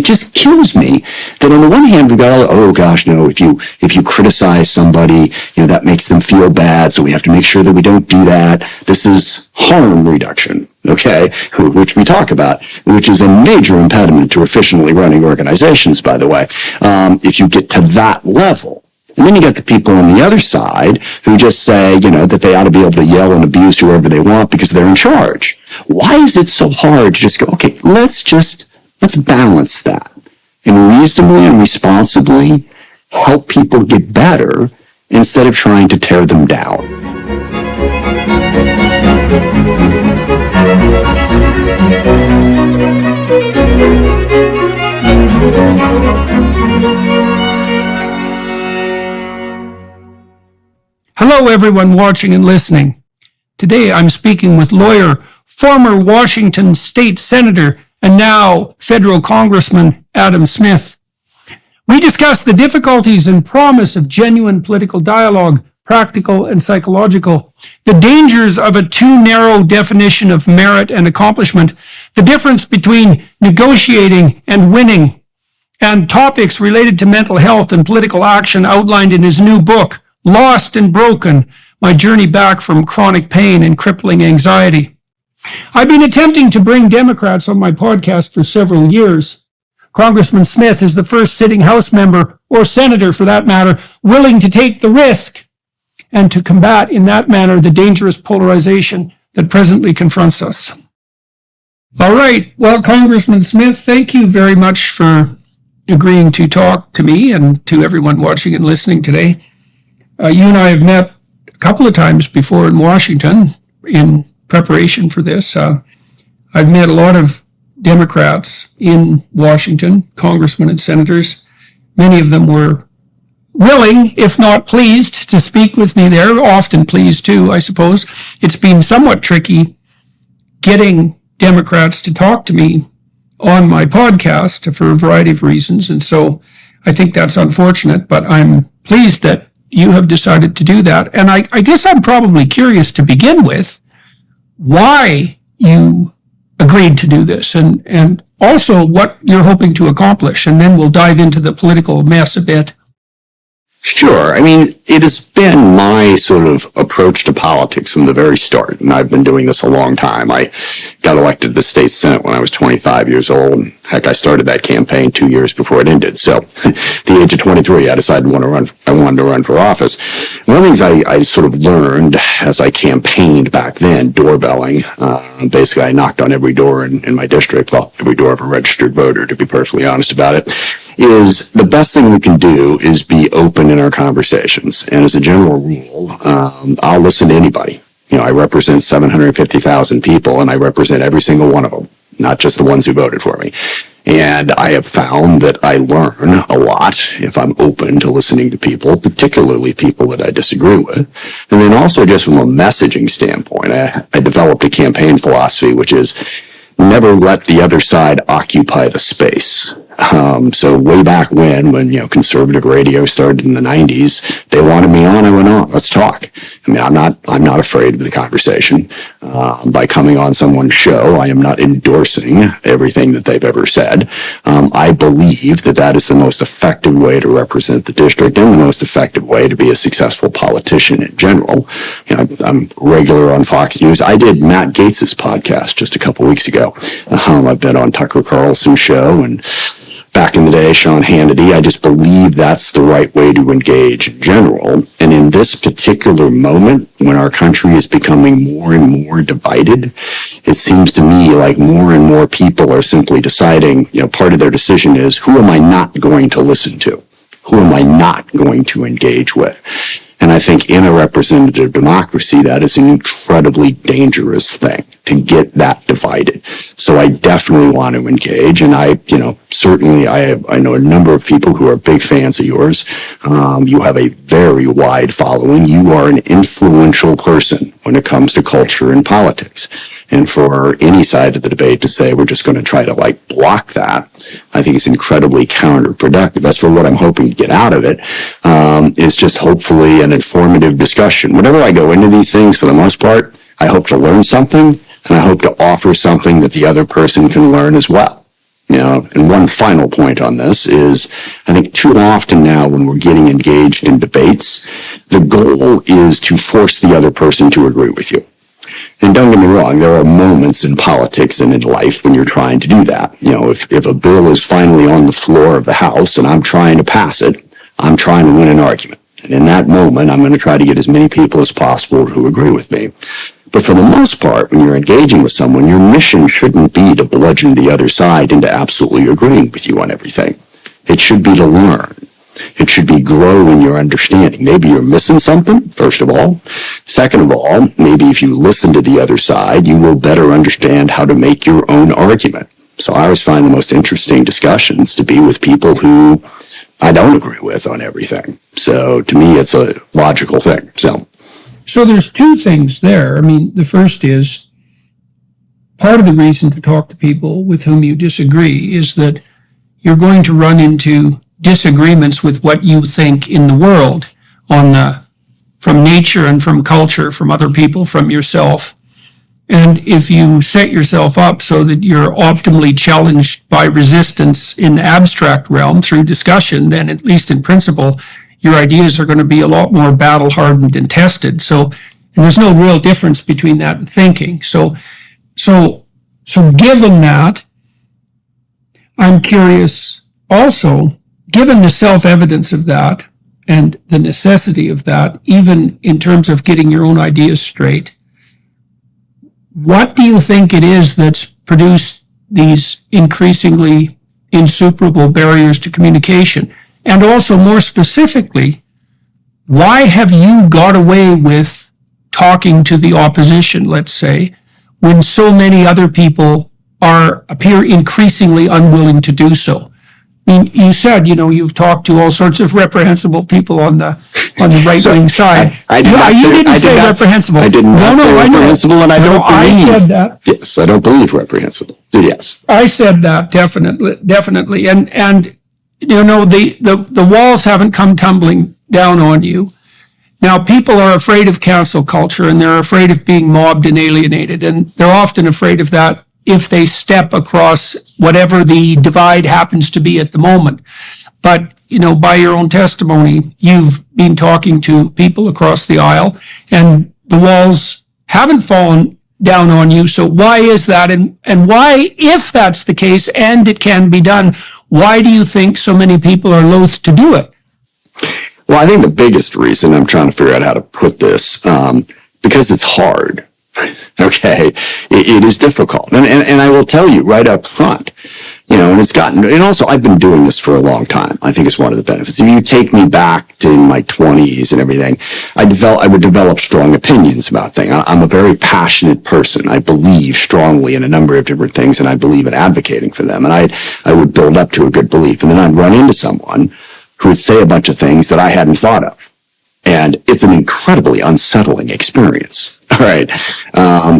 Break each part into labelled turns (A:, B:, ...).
A: it just kills me that on the one hand, we've got all, oh gosh, no, if you criticize somebody, that makes them feel bad. So we have to make sure that we don't do that. This is harm reduction, okay, which we talk about, which is a major impediment to efficiently running organizations, by the way. If you get to that level. And then you got the people on the other side who just say, that they ought to be able to yell and abuse whoever they want because they're in charge. Why is it so hard to just go, okay, let's balance that and reasonably and responsibly help people get better instead of trying to tear them down?
B: Hello, everyone watching and listening. Today, I'm speaking with lawyer, former Washington State Senator, and now federal Congressman Adam Smith. We discuss the difficulties and promise of genuine political dialogue, practical and psychological, the dangers of a too narrow definition of merit and accomplishment, the difference between negotiating and winning, and topics related to mental health and political action outlined in his new book, Lost and Broken, My Journey Back from Chronic Pain and Crippling Anxiety. I've been attempting to bring Democrats on my podcast for several years. Congressman Smith is the first sitting House member, or senator for that matter, willing to take the risk and to combat in that manner the dangerous polarization that presently confronts us. All right. Well, Congressman Smith, thank you very much for agreeing to talk to me and to everyone watching and listening today. You and I have met a couple of times before in Washington in preparation for this. I've met a lot of Democrats in Washington, congressmen and senators. Many of them were willing, if not pleased, to speak with me there, often pleased too, I suppose. It's been somewhat tricky getting Democrats to talk to me on my podcast for a variety of reasons, and so I think that's unfortunate, but I'm pleased that you have decided to do that. And I guess I'm probably curious to begin with why you agreed to do this and also what you're hoping to accomplish. And then we'll dive into the political mess a bit.
A: Sure. I mean, it has been my sort of approach to politics from the very start, and I've been doing this a long time. I got elected to the state senate when I was 25 years old. Heck, I started that campaign 2 years before it ended. So at the age of 23, I decided I wanted to run for office. One of the things I sort of learned as I campaigned back then, doorbelling, basically I knocked on every door in my district, well, every door of a registered voter, to be perfectly honest about it, is the best thing we can do is be open in our conversations. And as a general rule, I'll listen to anybody. I represent 750,000 people, and I represent every single one of them, not just the ones who voted for me. And I have found that I learn a lot if I'm open to listening to people, particularly people that I disagree with. And then also just from a messaging standpoint, I developed a campaign philosophy, which is never let the other side occupy the space. So way back when conservative radio started in the 90s, they wanted me on, I went on, let's talk. I mean, I'm not afraid of the conversation. By coming on someone's show, I am not endorsing everything that they've ever said. I believe that is the most effective way to represent the district and the most effective way to be a successful politician in general. I'm regular on Fox News. I did Matt Gaetz's podcast just a couple weeks ago. I've been on Tucker Carlson's show, and back in the day, Sean Hannity. I just believe that's the right way to engage in general. And in this particular moment, when our country is becoming more and more divided, it seems to me like more and more people are simply deciding, part of their decision is, who am I not going to listen to? Who am I not going to engage with? And I think in a representative democracy, that is an incredibly dangerous thing, to get that divided. So I definitely want to engage, and certainly I know a number of people who are big fans of yours. You have a very wide following. You are an influential person when it comes to culture and politics. And for any side of the debate to say we're just going to try to block that, I think it's incredibly counterproductive. That's for what I'm hoping to get out of it, is just hopefully an informative discussion. Whenever I go into these things, for the most part, I hope to learn something, and I hope to offer something that the other person can learn as well. And one final point on this is, I think too often now when we're getting engaged in debates, the goal is to force the other person to agree with you. And don't get me wrong, there are moments in politics and in life when you're trying to do that. If a bill is finally on the floor of the House and I'm trying to pass it, I'm trying to win an argument. And in that moment, I'm going to try to get as many people as possible who agree with me. But for the most part, when you're engaging with someone, your mission shouldn't be to bludgeon the other side into absolutely agreeing with you on everything. It should be to learn. It should be grow in your understanding. Maybe you're missing something, first of all. Second of all, maybe if you listen to the other side, you will better understand how to make your own argument. So I always find the most interesting discussions to be with people who I don't agree with on everything. So to me, it's a logical thing.
B: So there's two things there. I mean, the first is part of the reason to talk to people with whom you disagree is that you're going to run into disagreements with what you think in the world from nature and from culture, from other people, from yourself. And if you set yourself up so that you're optimally challenged by resistance in the abstract realm through discussion, then at least in principle, your ideas are going to be a lot more battle-hardened and tested. And there's no real difference between that and thinking. So given that, I'm curious also, given the self-evidence of that and the necessity of that, even in terms of getting your own ideas straight, what do you think it is that's produced these increasingly insuperable barriers to communication? And also, more specifically, why have you got away with talking to the opposition, let's say, when so many other people appear increasingly unwilling to do so? I mean, you said, you've talked to all sorts of reprehensible people on the right-wing side. You didn't say reprehensible.
A: I did not say reprehensible, and I don't believe.
B: I said that.
A: Yes, I don't believe reprehensible. Yes.
B: I said that, definitely. And the walls haven't come tumbling down on you. Now, people are afraid of cancel culture, and they're afraid of being mobbed and alienated, and they're often afraid of that if they step across whatever the divide happens to be at the moment. But, by your own testimony, you've been talking to people across the aisle, and the walls haven't fallen down on you. So why is that? And why, if that's the case, and it can be done, why do you think so many people are loath to do it?
A: Well, I think the biggest reason, I'm trying to figure out how to put this, because it's hard. Okay. It is difficult. And I will tell you right up front, and also I've been doing this for a long time. I think it's one of the benefits. If you take me back to my 20s and everything, I would develop strong opinions about things. I'm a very passionate person. I believe strongly in a number of different things, and I believe in advocating for them. And I would build up to a good belief. And then I'd run into someone who would say a bunch of things that I hadn't thought of. And it's an incredibly unsettling experience. All right.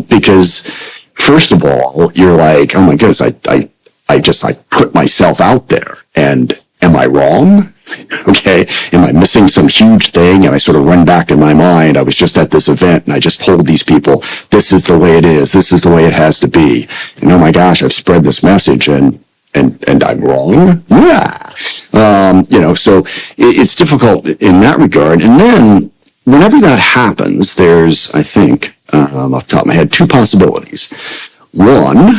A: Because first of all, you're like, oh my goodness, I put myself out there, and am I wrong? Okay. Am I missing some huge thing? And I sort of run back in my mind. I was just at this event and I just told these people, this is the way it is. This is the way it has to be. And oh my gosh, I've spread this message and I'm wrong. Yeah. So it's difficult in that regard. And then whenever that happens, there's, I think, off the top of my head, two possibilities. One,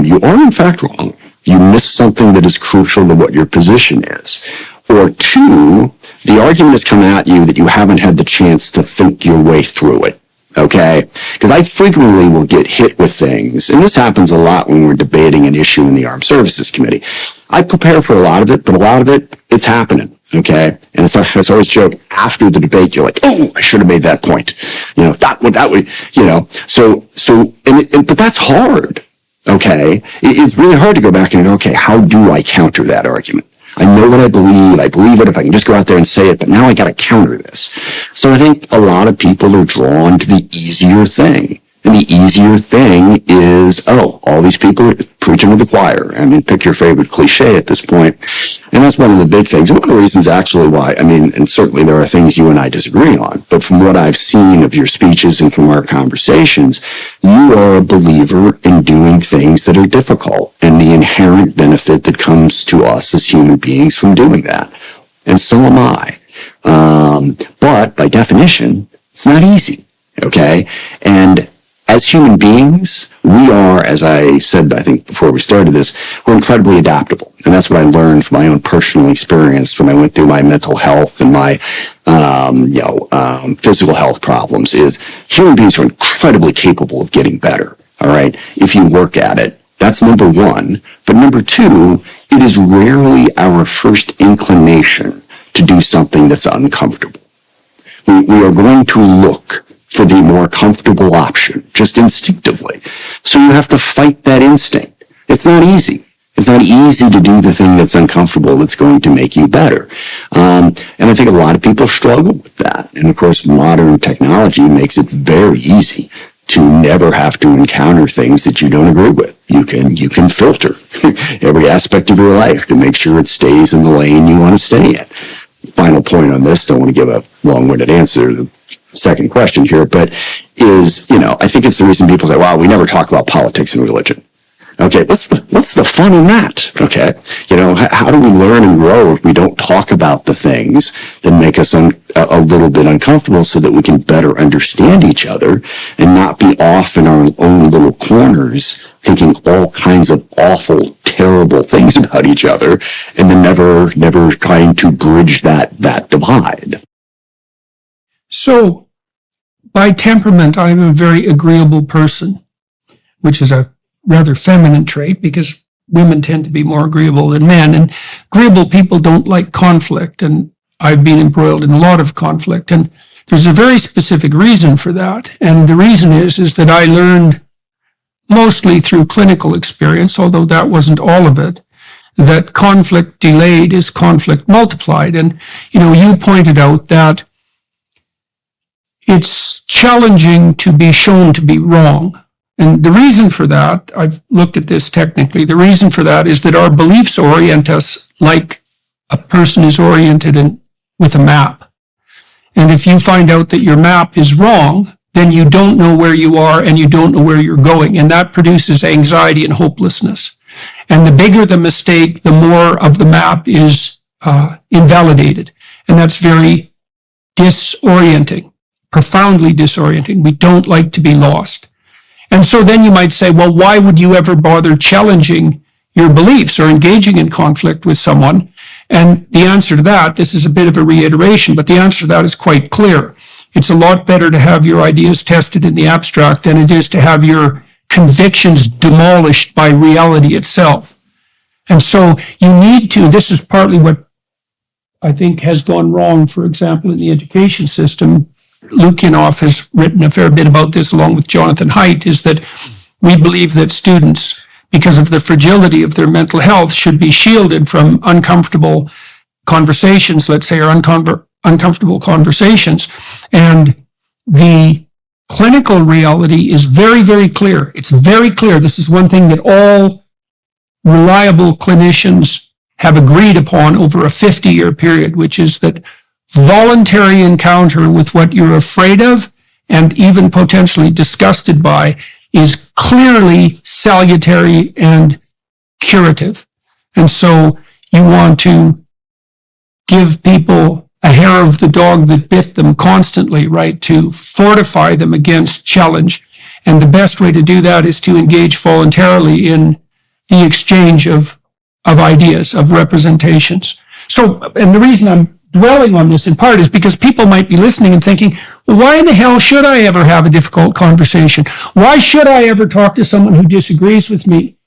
A: you are in fact wrong. You missed something that is crucial to what your position is. Or two, the argument has come at you that you haven't had the chance to think your way through it. Okay? Because I frequently will get hit with things, and this happens a lot when we're debating an issue in the Armed Services Committee. I prepare for a lot of it, but a lot of it, it's happening. Okay? And it's always a joke. After the debate, you're like, oh, I should have made that point. That would, but that's hard. Okay? It's really hard to go back and go, okay, how do I counter that argument? I know what I believe it if I can just go out there and say it, but now I got to counter this. So I think a lot of people are drawn to the easier thing. And the easier thing is, all these people are preaching to the choir. I mean, pick your favorite cliche at this point. And that's one of the big things. One of the reasons actually why, and certainly there are things you and I disagree on, but from what I've seen of your speeches and from our conversations, you are a believer in doing things that are difficult and the inherent benefit that comes to us as human beings from doing that. And so am I. But by definition, it's not easy. Okay. And as human beings, we are, as I said, I think before we started this, we're incredibly adaptable. And that's what I learned from my own personal experience when I went through my mental health and my, physical health problems is human beings are incredibly capable of getting better. All right. If you work at it, that's number one. But number two, it is rarely our first inclination to do something that's uncomfortable. We are going to look for the more comfortable option, just instinctively. So you have to fight that instinct. It's not easy. It's not easy to do the thing that's uncomfortable that's going to make you better. And I think a lot of people struggle with that. And of course, modern technology makes it very easy to never have to encounter things that you don't agree with. You can filter every aspect of your life to make sure it stays in the lane you want to stay in. Final point on this, don't want to give a long-winded answer to the second question here, but is, I think it's the reason people say, wow, we never talk about politics and religion. Okay, what's the fun in that? Okay, how do we learn and grow if we don't talk about the things that make us a little bit uncomfortable so that we can better understand each other and not be off in our own little corners thinking all kinds of awful, terrible things about each other and then never trying to bridge that divide.
B: So, by temperament, I'm a very agreeable person, which is a rather feminine trait because women tend to be more agreeable than men. And agreeable people don't like conflict. And I've been embroiled in a lot of conflict. And there's a very specific reason for that. And the reason is that I learned mostly through clinical experience, although that wasn't all of it, that conflict delayed is conflict multiplied. And, you pointed out that it's challenging to be shown to be wrong. And the reason for that, I've looked at this technically, the reason for that is that our beliefs orient us like a person is oriented with a map. And if you find out that your map is wrong, then you don't know where you are and you don't know where you're going. And that produces anxiety and hopelessness. And the bigger the mistake, the more of the map is invalidated. And that's very disorienting, profoundly disorienting. We don't like to be lost. And so then you might say, well, why would you ever bother challenging your beliefs or engaging in conflict with someone? And the answer to that, this is a bit of a reiteration, but the answer to that is quite clear. It's a lot better to have your ideas tested in the abstract than it is to have your convictions demolished by reality itself. And so you need to, this is partly what I think has gone wrong, for example, in the education system. Lukyanov has written a fair bit about this along with Jonathan Haidt, is that we believe that students, because of the fragility of their mental health, should be shielded from uncomfortable conversations, let's say, or uncomfortable conversations. And the clinical reality is very, very clear. It's very clear. This is one thing that all reliable clinicians have agreed upon over a 50-year period, which is that voluntary encounter with what you're afraid of and even potentially disgusted by is clearly salutary and curative. And so you want to give people a hair of the dog that bit them constantly, right, to fortify them against challenge. And the best way to do that is to engage voluntarily in the exchange of ideas, of representations. So, and the reason I'm dwelling on this in part is because people might be listening and thinking, well, why in the hell should I ever have a difficult conversation? Why should I ever talk to someone who disagrees with me?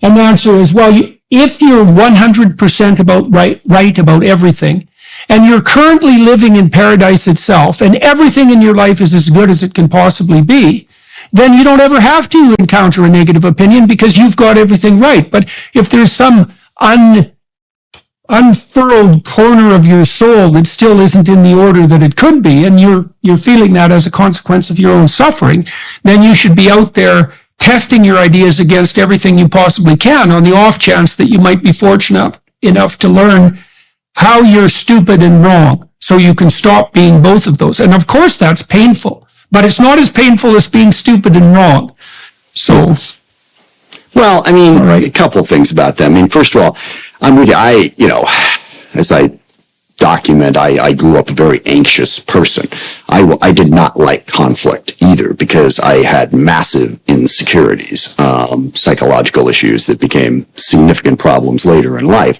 B: And the answer is, well, if you're 100% right about everything, and you're currently living in paradise itself, and everything in your life is as good as it can possibly be, then you don't ever have to encounter a negative opinion because you've got everything right. But if there's some unfurled corner of your soul that still isn't in the order that it could be, and you're feeling that as a consequence of your own suffering, then you should be out there testing your ideas against everything you possibly can on the off chance that you might be fortunate enough to learn how you're stupid and wrong, so you can stop being both of those. And of course that's painful, but it's not as painful as being stupid and wrong. So,
A: well, I mean, a couple of things about that. I mean, first of all, I'm with you. As I document, I grew up a very anxious person. I did not like conflict either, because I had massive insecurities, psychological issues that became significant problems later in life.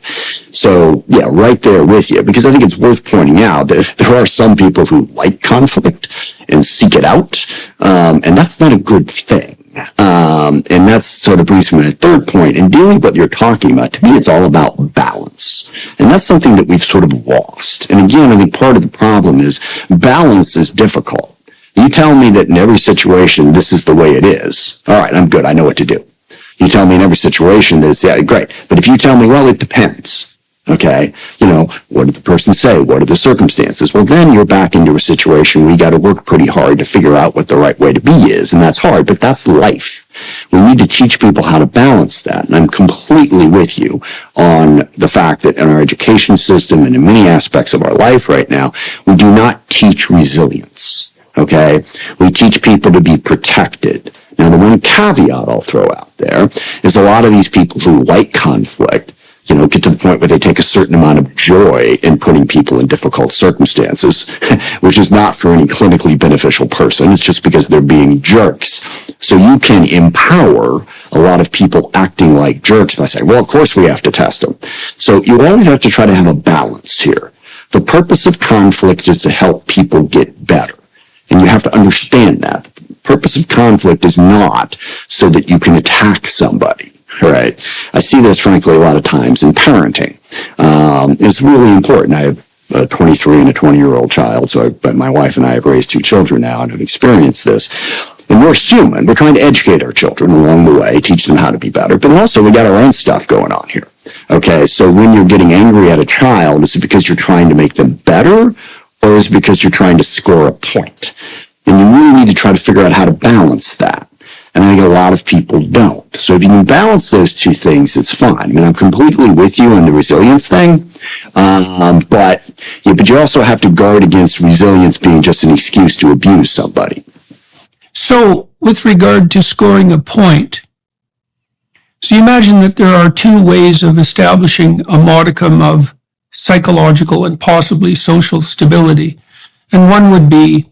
A: So, yeah, right there with you, because I think it's worth pointing out that there are some people who like conflict and seek it out, and that's not a good thing. And that's sort of brings me to a third point. In dealing with what you're talking about, to me, it's all about balance. And that's something that we've sort of lost. And again, I think part of the problem is balance is difficult. You tell me that in every situation, this is the way it is. All right, I'm good. I know what to do. You tell me in every situation that it's, yeah, great. But if you tell me, well, it depends. Okay, what did the person say? What are the circumstances? Well, then you're back into a situation where you got to work pretty hard to figure out what the right way to be is. And that's hard, but that's life. We need to teach people how to balance that. And I'm completely with you on the fact that in our education system and in many aspects of our life right now, we do not teach resilience. Okay, we teach people to be protected. Now, the one caveat I'll throw out there is a lot of these people who like conflict get to the point where they take a certain amount of joy in putting people in difficult circumstances, which is not for any clinically beneficial person. It's just because they're being jerks. So you can empower a lot of people acting like jerks by saying, well, of course we have to test them. So you always have to try to have a balance here. The purpose of conflict is to help people get better. And you have to understand that. The purpose of conflict is not so that you can attack somebody. Right. I see this, frankly, a lot of times in parenting. It's really important. I have a 23 and a 20-year-old child, but my wife and I have raised two children now and have experienced this. And we're human. We're trying to educate our children along the way, teach them how to be better. But also, we got our own stuff going on here. Okay, so when you're getting angry at a child, is it because you're trying to make them better, or is it because you're trying to score a point? And you really need to try to figure out how to balance that. And I think a lot of people don't. So if you can balance those two things, it's fine. I mean, I'm completely with you on the resilience thing. But you also have to guard against resilience being just an excuse to abuse somebody.
B: So with regard to scoring a point, so you imagine that there are two ways of establishing a modicum of psychological and possibly social stability. And one would be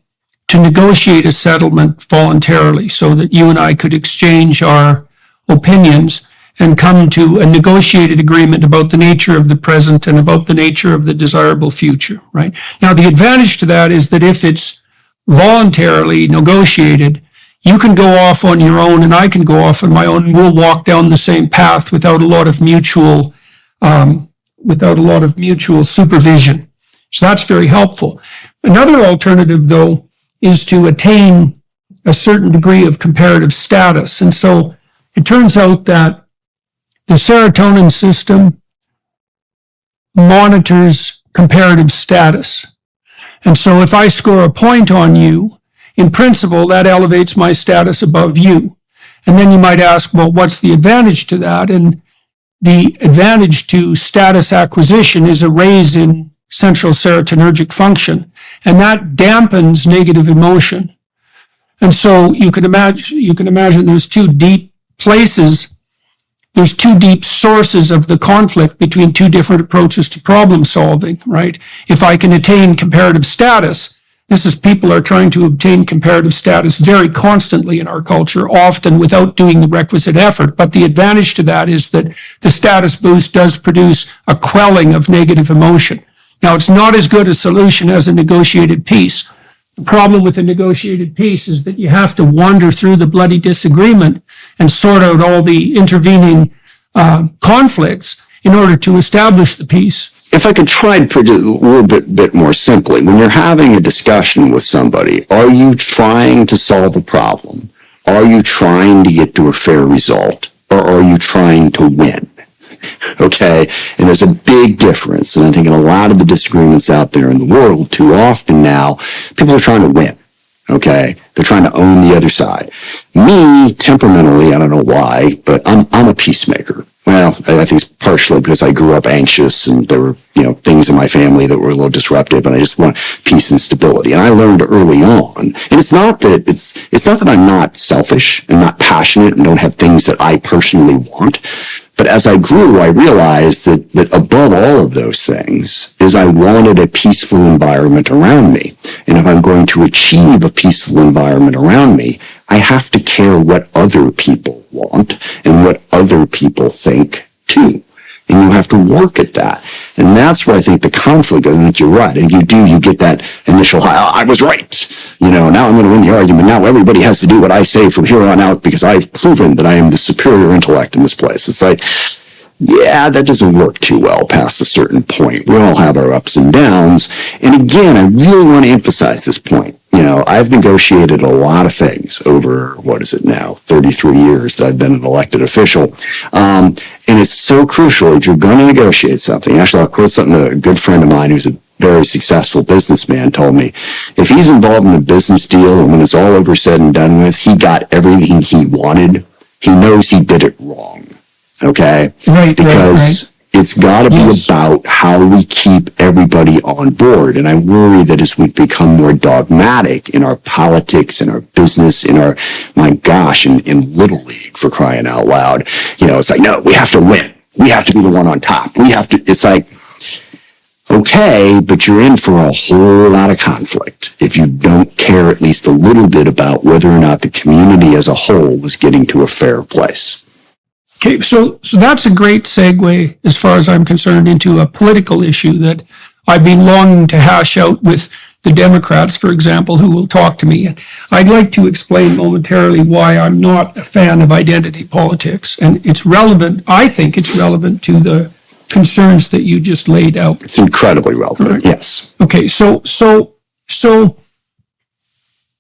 B: to negotiate a settlement voluntarily so that you and I could exchange our opinions and come to a negotiated agreement about the nature of the present and about the nature of the desirable future, right? Now, the advantage to that is that if it's voluntarily negotiated, you can go off on your own and I can go off on my own, and we'll walk down the same path without a lot of mutual supervision. So that's very helpful. Another alternative, though, is to attain a certain degree of comparative status. And so it turns out that the serotonin system monitors comparative status. And so if I score a point on you, in principle, that elevates my status above you. And then you might ask, well, what's the advantage to that? And the advantage to status acquisition is a raise in central serotonergic function, and that dampens negative emotion. And so you can imagine there's two deep sources of the conflict between two different approaches to problem solving, right? If I can attain comparative status, people are trying to obtain comparative status very constantly in our culture, often without doing the requisite effort. But the advantage to that is that the status boost does produce a quelling of negative emotion. Now, it's not as good a solution as a negotiated peace. The problem with a negotiated peace is that you have to wander through the bloody disagreement and sort out all the intervening conflicts in order to establish the peace.
A: If I could try to put it a little bit more simply, when you're having a discussion with somebody, are you trying to solve a problem? Are you trying to get to a fair result? Or are you trying to win? Okay. And there's a big difference. And I think in a lot of the disagreements out there in the world, too often now, people are trying to win. Okay. They're trying to own the other side. Me, temperamentally, I don't know why, but I'm a peacemaker. Well, I think it's partially because I grew up anxious and there were, things in my family that were a little disruptive, and I just want peace and stability. And I learned early on, and it's not that I'm not selfish and not passionate and don't have things that I personally want. But as I grew, I realized that above all of those things is I wanted a peaceful environment around me. And if I'm going to achieve a peaceful environment around me, I have to care what other people want and what other people think too. And you have to work at that. And that's where I think the conflict, I think you're right. I think you get that initial high, I was right. Now I'm going to win the argument. Now everybody has to do what I say from here on out because I've proven that I am the superior intellect in this place. It's like, yeah, that doesn't work too well past a certain point. We all have our ups and downs. And again, I really want to emphasize this point. I've negotiated a lot of things over, 33 years that I've been an elected official. And it's so crucial if you're going to negotiate something. Actually, I'll quote something a good friend of mine who's a very successful businessman told me. If he's involved in a business deal and when it's all over said and done with, he got everything he wanted, he knows he did it wrong. Okay?
B: Right,
A: because it's got to be about how we keep everybody on board. And I worry that as we become more dogmatic in our politics, in our business, in Little League, for crying out loud, it's like, no, we have to win. We have to be the one on top. It's like, okay, but you're in for a whole lot of conflict if you don't care at least a little bit about whether or not the community as a whole is getting to a fair place.
B: Okay, so that's a great segue, as far as I'm concerned, into a political issue that I've been longing to hash out with the Democrats, for example, who will talk to me. I'd like to explain momentarily why I'm not a fan of identity politics. And it's relevant, I think it's relevant to the concerns that you just laid out.
A: It's incredibly relevant,
B: right.
A: Yes.
B: Okay, so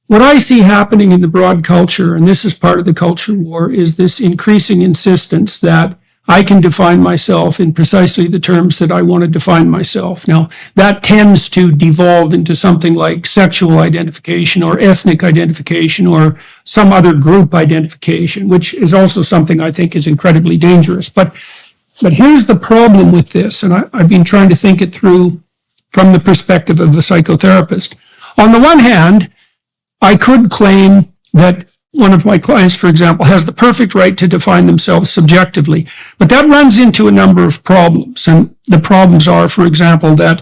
B: what I see happening in the broad culture, and this is part of the culture war, is this increasing insistence that I can define myself in precisely the terms that I want to define myself. Now, that tends to devolve into something like sexual identification or ethnic identification or some other group identification, which is also something I think is incredibly dangerous. But here's the problem with this, and I've been trying to think it through from the perspective of a psychotherapist. On the one hand, I could claim that one of my clients, for example, has the perfect right to define themselves subjectively, but that runs into a number of problems. And the problems are, for example, that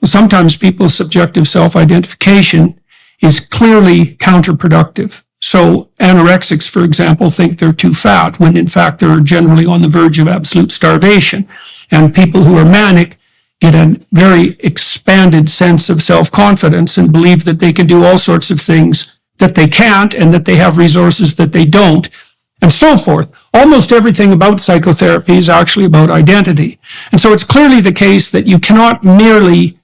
B: sometimes people's subjective self-identification is clearly counterproductive. So anorexics, for example, think they're too fat when in fact they're generally on the verge of absolute starvation. And people who are manic get a very expanded sense of self-confidence and believe that they can do all sorts of things that they can't and that they have resources that they don't, and so forth. Almost everything about psychotherapy is actually about identity. And so it's clearly the case that you cannot merely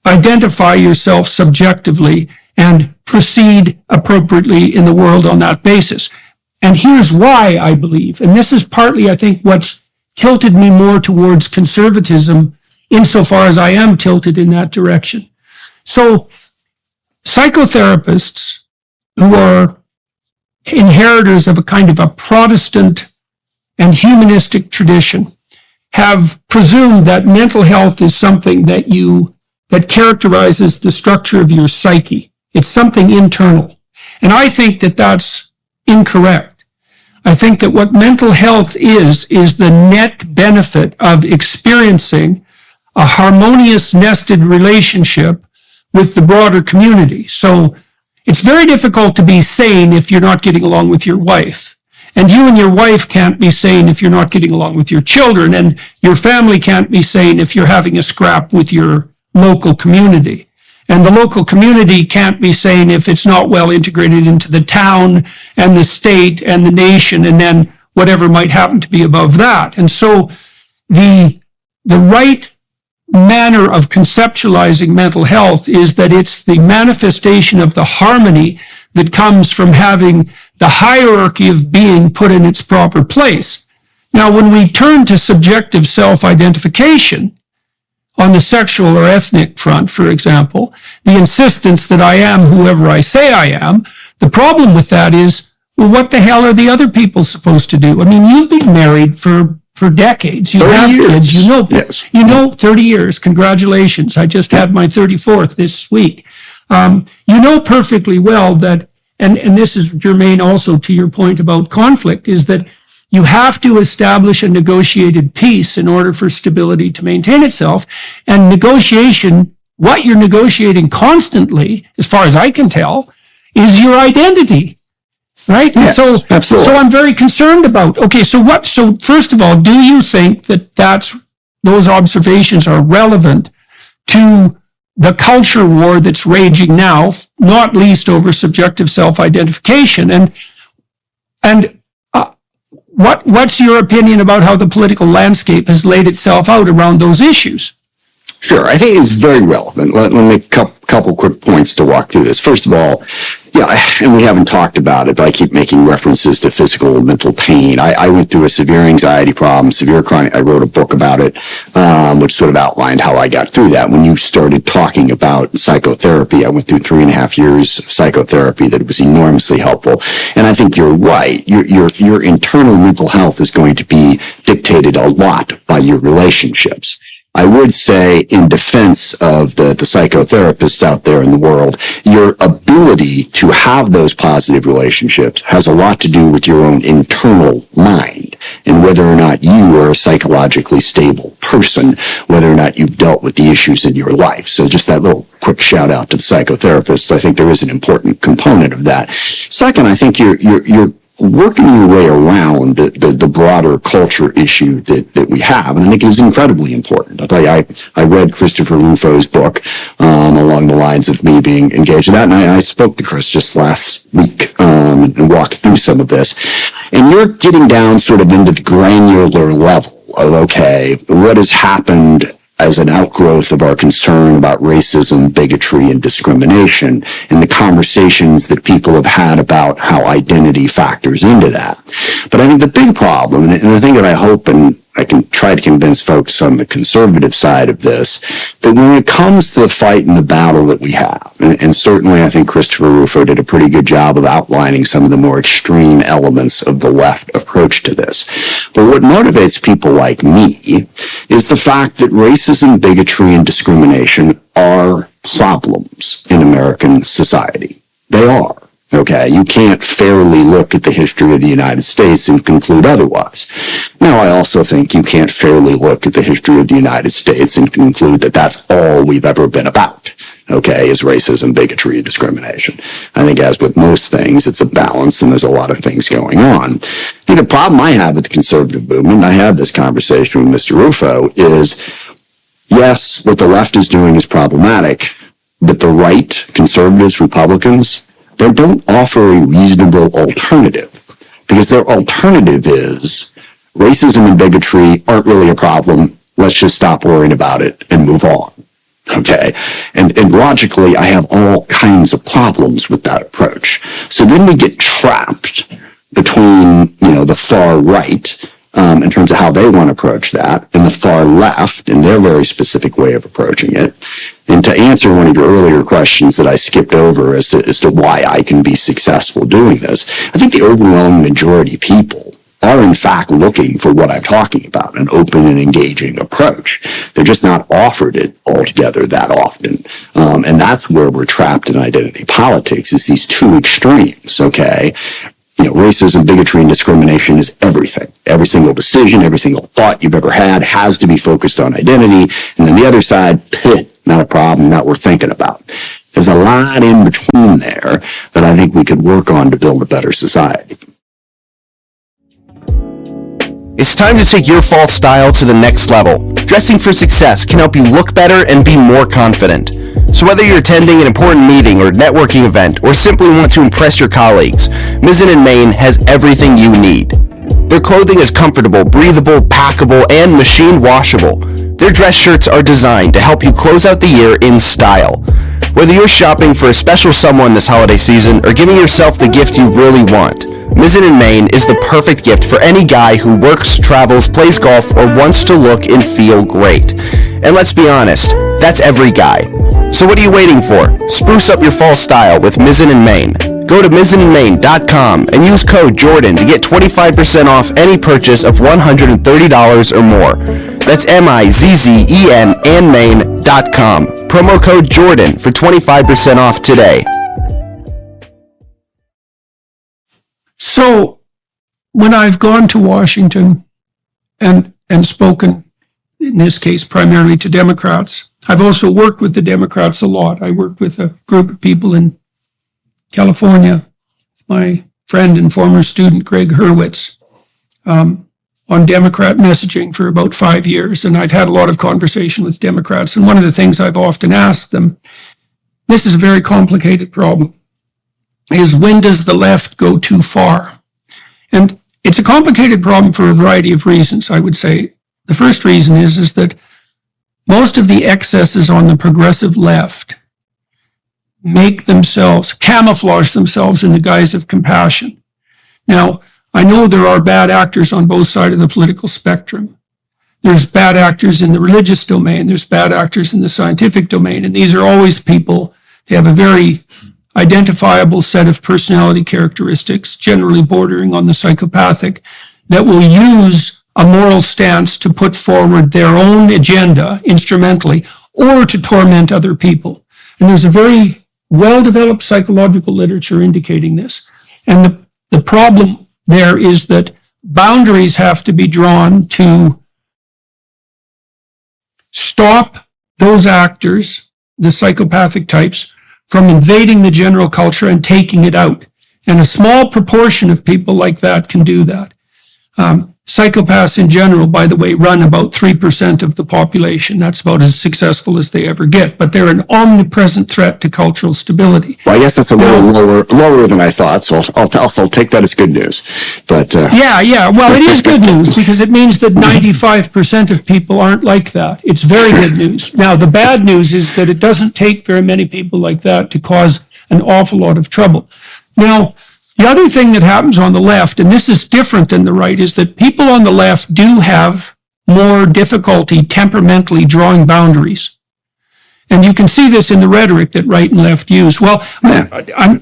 B: identify yourself subjectively and proceed appropriately in the world on that basis. And here's why I believe, and this is partly, I think, what's tilted me more towards conservatism insofar as I am tilted in that direction. So psychotherapists who are inheritors of a kind of a Protestant and humanistic tradition have presumed that mental health is something that characterizes the structure of your psyche. It's something internal. And I think that that's incorrect. I think that what mental health is the net benefit of experiencing a harmonious nested relationship with the broader community. So it's very difficult to be sane if you're not getting along with your wife. And you and your wife can't be sane if you're not getting along with your children. And your family can't be sane if you're having a scrap with your local community. And the local community can't be sane if it's not well integrated into the town and the state and the nation and then whatever might happen to be above that. And so the right manner of conceptualizing mental health is that it's the manifestation of the harmony that comes from having the hierarchy of being put in its proper place. Now, when we turn to subjective self-identification on the sexual or ethnic front, for example, the insistence that I am whoever I say I am, the problem with that is, well, what the hell are the other people supposed to do? I mean, you've been married for decades. You have kids.
A: Yes.
B: 30 years. Congratulations. I just had my 34th this week. You know perfectly well that, and this is germane also to your point about conflict, is that you have to establish a negotiated peace in order for stability to maintain itself. And negotiation, what you're negotiating constantly, as far as I can tell, is your identity. Right?
A: Yes, absolutely.
B: So I'm very concerned about, so first of all, do you think that those observations are relevant to the culture war that's raging now, not least over subjective self-identification? And what's your opinion about how the political landscape has laid itself out around those issues?
A: Sure. I think it's very relevant. Let me make a couple quick points to walk through this. First of all, and we haven't talked about it, but I keep making references to physical and mental pain. I went through a severe anxiety problem, severe chronic. I wrote a book about it, which sort of outlined how I got through that. When you started talking about psychotherapy, I went through 3.5 years of psychotherapy that was enormously helpful. And I think you're right. Your internal mental health is going to be dictated a lot by your relationships. I would say, in defense of the psychotherapists out there in the world, your ability to have those positive relationships has a lot to do with your own internal mind and whether or not you are a psychologically stable person, whether or not you've dealt with the issues in your life. So just that little quick shout out to the psychotherapists. I think there is an important component of that. Second, I think you're working your way around the broader culture issue that we have, and I think it is incredibly important. I'll tell you, I read Christopher Rufo's book along the lines of me being engaged in that, and I spoke to Chris just last week and walked through some of this. And you're getting down sort of into the granular level of, okay, what has happened as an outgrowth of our concern about racism, bigotry, and discrimination, and the conversations that people have had about how identity factors into that. But I think the big problem, and the thing that I hope and I can try to convince folks on the conservative side of this, that when it comes to the fight and the battle that we have, and certainly I think Christopher Rufo did a pretty good job of outlining some of the more extreme elements of the left approach to this. But what motivates people like me is the fact that racism, bigotry, and discrimination are problems in American society. They are. Okay, you can't fairly look at the history of the United States and conclude otherwise. Now, I also think you can't fairly look at the history of the United States and conclude that that's all we've ever been about, okay, is racism, bigotry, and discrimination. I think, as with most things, it's a balance, and there's a lot of things going on. I think the problem I have with the conservative movement, and I had this conversation with Mr. Rufo, is, yes, what the left is doing is problematic, but the right, conservatives, Republicans, they don't offer a reasonable alternative, because their alternative is racism and bigotry aren't really a problem. Let's just stop worrying about it and move on. Okay. And logically, I have all kinds of problems with that approach. So then we get trapped between, the far right, in terms of how they want to approach that, and the far left in their very specific way of approaching it. And to answer one of your earlier questions that I skipped over as to why I can be successful doing this, I think the overwhelming majority of people are in fact looking for what I'm talking about, an open and engaging approach. They're just not offered it altogether that often. And that's where we're trapped in identity politics, is these two extremes, okay? Racism, bigotry, and discrimination is everything. Every single decision, every single thought you've ever had has to be focused on identity. And then the other side, not a problem, not worth thinking about. There's a lot in between there that I think we could work on to build a better society.
C: It's time to take your fall style to the next level. Dressing for Success can help you look better and be more confident. So whether you're attending an important meeting or networking event, or simply want to impress your colleagues, Mizzen & Main has everything you need. Their clothing is comfortable, breathable, packable, and machine washable. Their dress shirts are designed to help you close out the year in style. Whether you're shopping for a special someone this holiday season or giving yourself the gift you really want, Mizzen in Maine is the perfect gift for any guy who works, travels, plays golf, or wants to look and feel great. And let's be honest, that's every guy. So what are you waiting for? Spruce up your fall style with Mizzen in Maine. Go to mizzeninmaine.com and use code Jordan to get 25% off any purchase of $130 or more. That's MIZZEN and Maine.com. Promo code Jordan for 25% off today.
B: So when I've gone to Washington and spoken, in this case, primarily to Democrats, I've also worked with the Democrats a lot. I worked with a group of people in California, my friend and former student, Greg Hurwitz, on Democrat messaging for about 5 years. And I've had a lot of conversation with Democrats. And one of the things I've often asked them, this is a very complicated problem, is when does the left go too far? And it's a complicated problem for a variety of reasons, I would say. The first reason is that most of the excesses on the progressive left camouflage themselves in the guise of compassion. Now, I know there are bad actors on both sides of the political spectrum. There's bad actors in the religious domain. There's bad actors in the scientific domain. And these are always people, they have a very identifiable set of personality characteristics, generally bordering on the psychopathic, that will use a moral stance to put forward their own agenda instrumentally or to torment other people. And there's a very well-developed psychological literature indicating this. And the problem there is that boundaries have to be drawn to stop those actors, the psychopathic types, from invading the general culture and taking it out. And a small proportion of people like that can do that. Psychopaths in general, by the way, run about 3% of the population. That's about as successful as they ever get, but they're an omnipresent threat to cultural stability.
A: Well, I guess that's a little lower than I thought, so I'll take that as good news. But
B: yeah. Well, it is good news because it means that 95% of people aren't like that. It's very good news. Now, the bad news is that it doesn't take very many people like that to cause an awful lot of trouble. Now, the other thing that happens on the left, and this is different than the right, is that people on the left do have more difficulty temperamentally drawing boundaries. And you can see this in the rhetoric that right and left use. Well,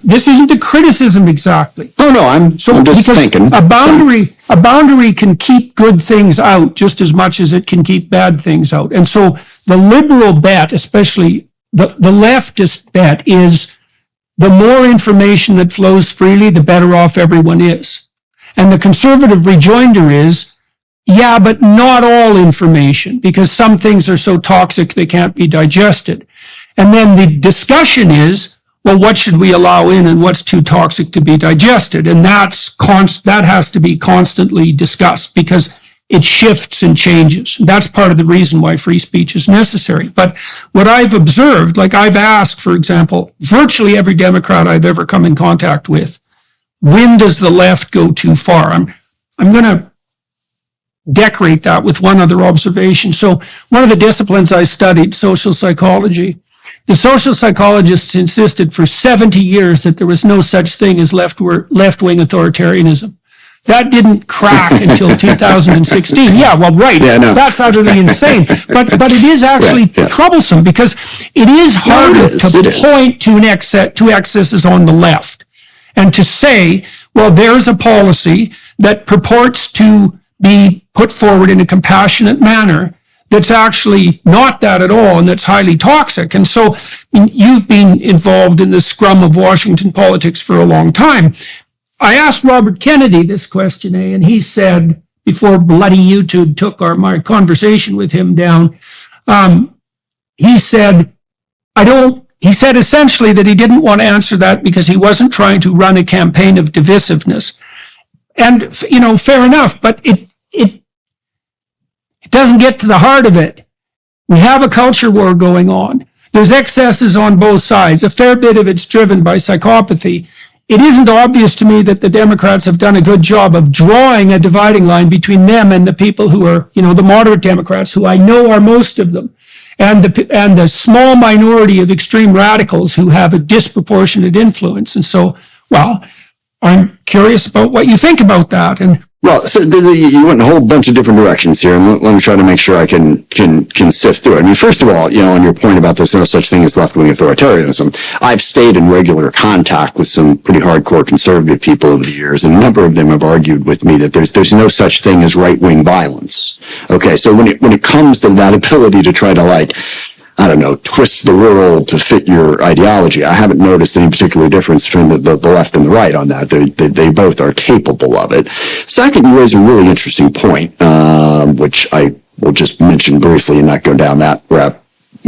B: this isn't a criticism exactly.
A: no, I'm just thinking.
B: A boundary can keep good things out just as much as it can keep bad things out. And so the liberal bet, especially the leftist bet, is the more information that flows freely, the better off everyone is. And the conservative rejoinder is, yeah, but not all information, because some things are so toxic they can't be digested. And then the discussion is, well, what should we allow in and what's too toxic to be digested? And that has to be constantly discussed because it shifts and changes. And that's part of the reason why free speech is necessary. But what I've observed, like I've asked, for example, virtually every Democrat I've ever come in contact with, when does the left go too far? I'm going to decorate that with one other observation. So one of the disciplines I studied, social psychology, the social psychologists insisted for 70 years that there was no such thing as left-wing authoritarianism. That didn't crack until 2016. Yeah, well, right.
A: Yeah, no.
B: That's utterly insane. But it is actually troublesome because it is harder to point to excesses on the left and to say, well, there's a policy that purports to be put forward in a compassionate manner that's actually not that at all and that's highly toxic. And so you've been involved in the scrum of Washington politics for a long time. I asked Robert Kennedy this question, and he said, before bloody YouTube took my conversation with him down, he said essentially that he didn't want to answer that because he wasn't trying to run a campaign of divisiveness. And, fair enough, but it doesn't get to the heart of it. We have a culture war going on. There's excesses on both sides. A fair bit of it's driven by psychopathy. It isn't obvious to me that the Democrats have done a good job of drawing a dividing line between them and the people who are, the moderate Democrats, who I know are most of them. and the small minority of extreme radicals who have a disproportionate influence. And so, well, I'm curious about what you think about that. And
A: well, so you went in a whole bunch of different directions here, and let me try to make sure I can sift through it. I mean, first of all, on your point about there's no such thing as left-wing authoritarianism, I've stayed in regular contact with some pretty hardcore conservative people over the years, and a number of them have argued with me that there's no such thing as right-wing violence. Okay, so when it comes to that ability to try to twist the world to fit your ideology, I haven't noticed any particular difference between the left and the right on that. They both are capable of it. Second, you raise a really interesting point, which I will just mention briefly and not go down that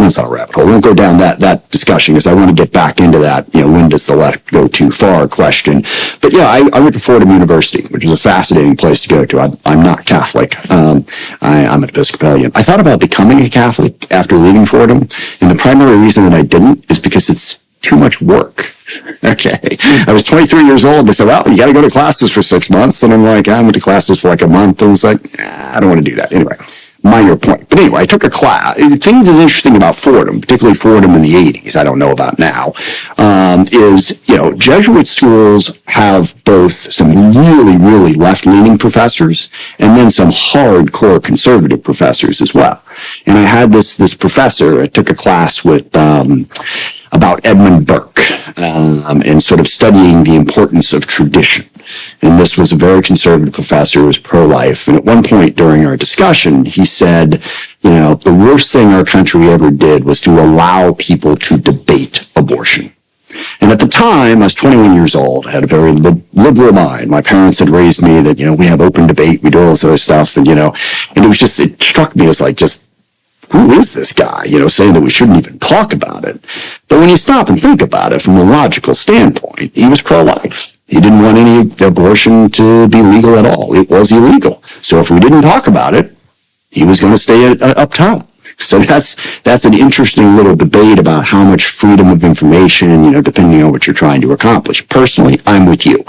A: it's not a rabbit hole. I won't go down that discussion because I want to get back into that, when does the left go too far question. But yeah, I went to Fordham University, which is a fascinating place to go to. I'm not Catholic. I'm an Episcopalian. I thought about becoming a Catholic after leaving Fordham, and the primary reason that I didn't is because it's too much work. Okay. I was 23 years old. They said, well, you got to go to classes for 6 months. And I'm like, I went to classes for like a month. And I was like, I don't want to do that. Anyway. Minor point. But anyway, I took a class. The thing that's interesting about Fordham, particularly Fordham in the 80s, I don't know about now, is, Jesuit schools have both some really, really left-leaning professors and then some hardcore conservative professors as well. And I had this professor, I took a class with, about Edmund Burke, and sort of studying the importance of tradition. And this was a very conservative professor who was pro-life. And at one point during our discussion, he said, the worst thing our country ever did was to allow people to debate abortion. And at the time, I was 21 years old, I had a very liberal mind. My parents had raised me that, we have open debate, we do all this other stuff. And, and it struck me as like, just, who is this guy, saying that we shouldn't even talk about it. But when you stop and think about it from a logical standpoint, he was pro-life. He didn't want any abortion to be legal at all. It was illegal. So if we didn't talk about it, he was going to stay up top. So that's an interesting little debate about how much freedom of information, depending on what you're trying to accomplish. Personally, I'm with you.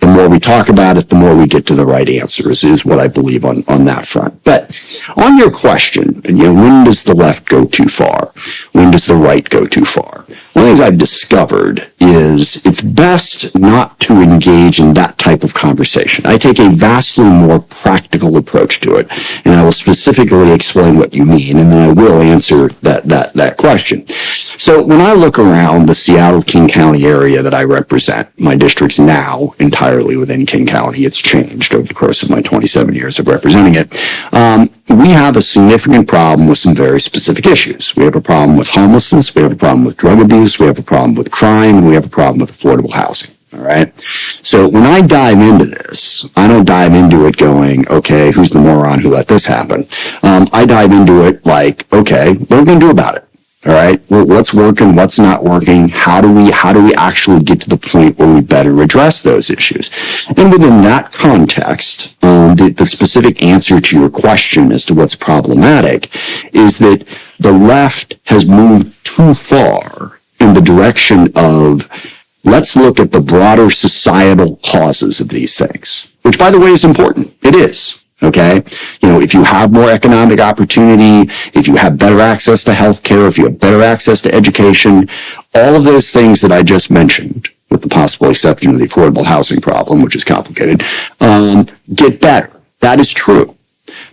A: The more we talk about it, the more we get to the right answers is what I believe on that front. But on your question, when does the left go too far? When does the right go too far? One of the things I've discovered is it's best not to engage in that type of conversation. I take a vastly more practical approach to it, and I will specifically explain what you mean, and then I will answer that question. So when I look around the Seattle-King County area that I represent, my district's now entirely within King County. It's changed over the course of my 27 years of representing it. We have a significant problem with some very specific issues. We have a problem with homelessness. We have a problem with drug abuse. We have a problem with crime. And we have a problem with affordable housing. All right. So when I dive into this, I don't dive into it going, okay, who's the moron who let this happen? I dive into it like, okay, what are we going to do about it? All right. Well, what's working? What's not working? How do we actually get to the point where we better address those issues? And within that context, the specific answer to your question as to what's problematic is that the left has moved too far in the direction of let's look at the broader societal causes of these things, which, by the way, is important. It is. Okay. If you have more economic opportunity, if you have better access to healthcare, if you have better access to education, all of those things that I just mentioned, with the possible exception of the affordable housing problem, which is complicated, get better. That is true.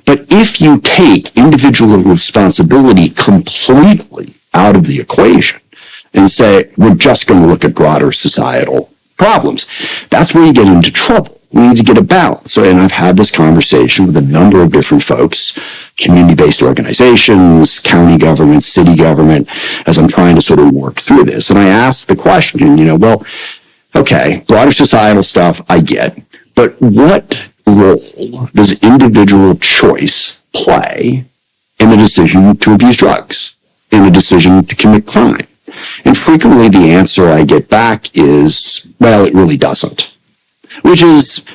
A: But if you take individual responsibility completely out of the equation and say, we're just going to look at broader societal problems, that's where you get into trouble. We need to get a balance. And I've had this conversation with a number of different folks, community-based organizations, county government, city government, as I'm trying to sort of work through this. And I asked the question, well, okay, broader societal stuff, I get, but what role does individual choice play in a decision to abuse drugs, in a decision to commit crime? And frequently the answer I get back is, well, it really doesn't. Which is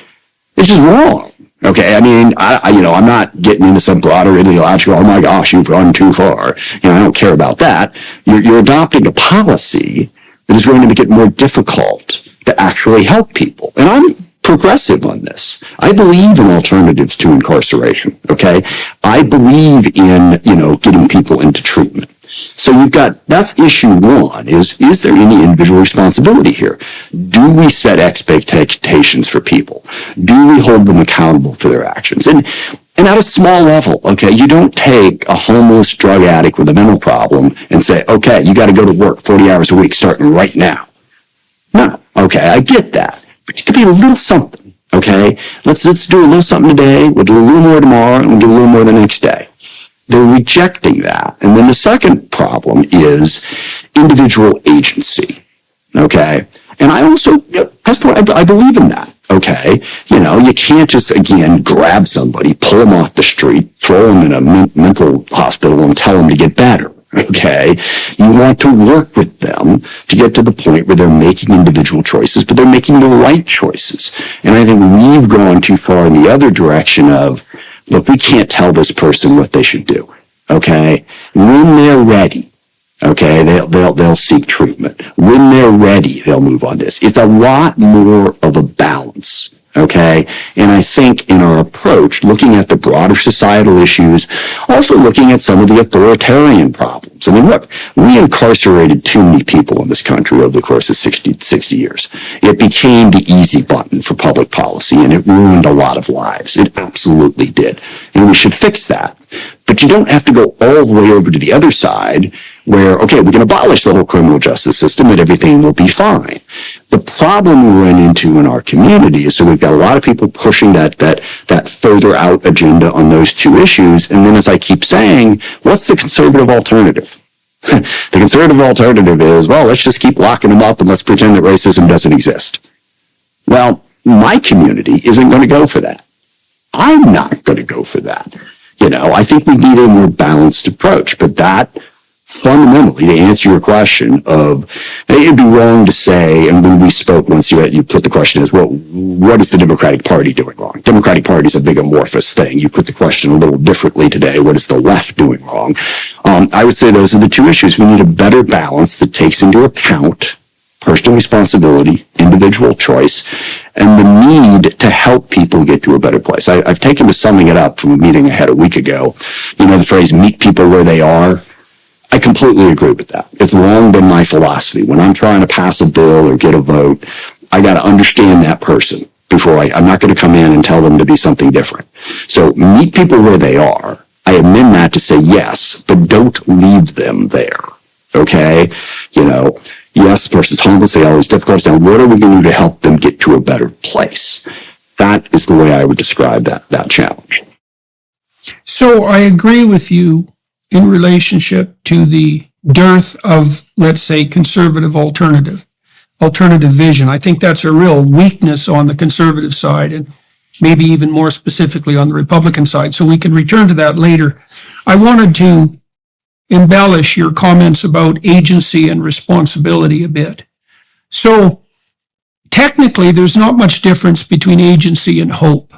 A: wrong. Okay. I mean, I'm not getting into some broader ideological, oh my gosh, you've gone too far. I don't care about that. You're adopting a policy that is going to make it more difficult to actually help people. And I'm progressive on this. I believe in alternatives to incarceration, okay? I believe in, getting people into treatment. So that's issue one, is there any individual responsibility here? Do we set expectations for people? Do we hold them accountable for their actions? And at a small level, okay, you don't take a homeless drug addict with a mental problem and say, okay, you got to go to work 40 hours a week starting right now. No, okay, I get that. But you could be a little something, okay? Let's do a little something today, we'll do a little more tomorrow, and we'll do a little more the next day. They're rejecting that. And then the second problem is individual agency, okay? And I also, I believe in that, okay? You can't just, again, grab somebody, pull them off the street, throw them in a mental hospital and tell them to get better. Okay. You want to work with them to get to the point where they're making individual choices, but they're making the right choices. And I think we've gone too far in the other direction of, look, we can't tell this person what they should do. Okay. When they're ready, okay, they'll seek treatment. When they're ready, they'll move on this. It's a lot more of a balance. Okay. And I think in our approach, looking at the broader societal issues, also looking at some of the authoritarian problems. I mean, look, we incarcerated too many people in this country over the course of 60 years. It became the easy button for public policy, and it ruined a lot of lives. It absolutely did. And we should fix that. But you don't have to go all the way over to the other side where, okay, we can abolish the whole criminal justice system and everything will be fine. The problem we run into in our community is, so we've got a lot of people pushing that further out agenda on those two issues. And then, as I keep saying, what's the conservative alternative? The conservative alternative is, well, let's just keep locking them up and let's pretend that racism doesn't exist. Well, my community isn't going to go for that. I'm not going to go for that. I think we need a more balanced approach, but that fundamentally, to answer your question of, it'd be wrong to say, and when we spoke once, you put the question as, well, what is the Democratic Party doing wrong? Democratic Party is a big amorphous thing. You put the question a little differently today. What is the left doing wrong? I would say those are the two issues. We need a better balance that takes into account personal responsibility, individual choice, and the need to help people get to a better place. I've taken to summing it up from a meeting I had a week ago. The phrase, meet people where they are. I completely agree with that. It's long been my philosophy. When I'm trying to pass a bill or get a vote, I got to understand that person before I'm not going to come in and tell them to be something different. So meet people where they are. I amend that to say yes, but don't leave them there. Okay? Yes, the person's homeless, they have all these difficulties. Now, what are we going to do to help them get to a better place? That is the way I would describe that challenge.
B: So I agree with you in relationship to the dearth of, let's say, conservative alternative vision. I think that's a real weakness on the conservative side, and maybe even more specifically on the Republican side. So we can return to that later. I wanted to embellish your comments about agency and responsibility a bit. So technically, there's not much difference between agency and hope.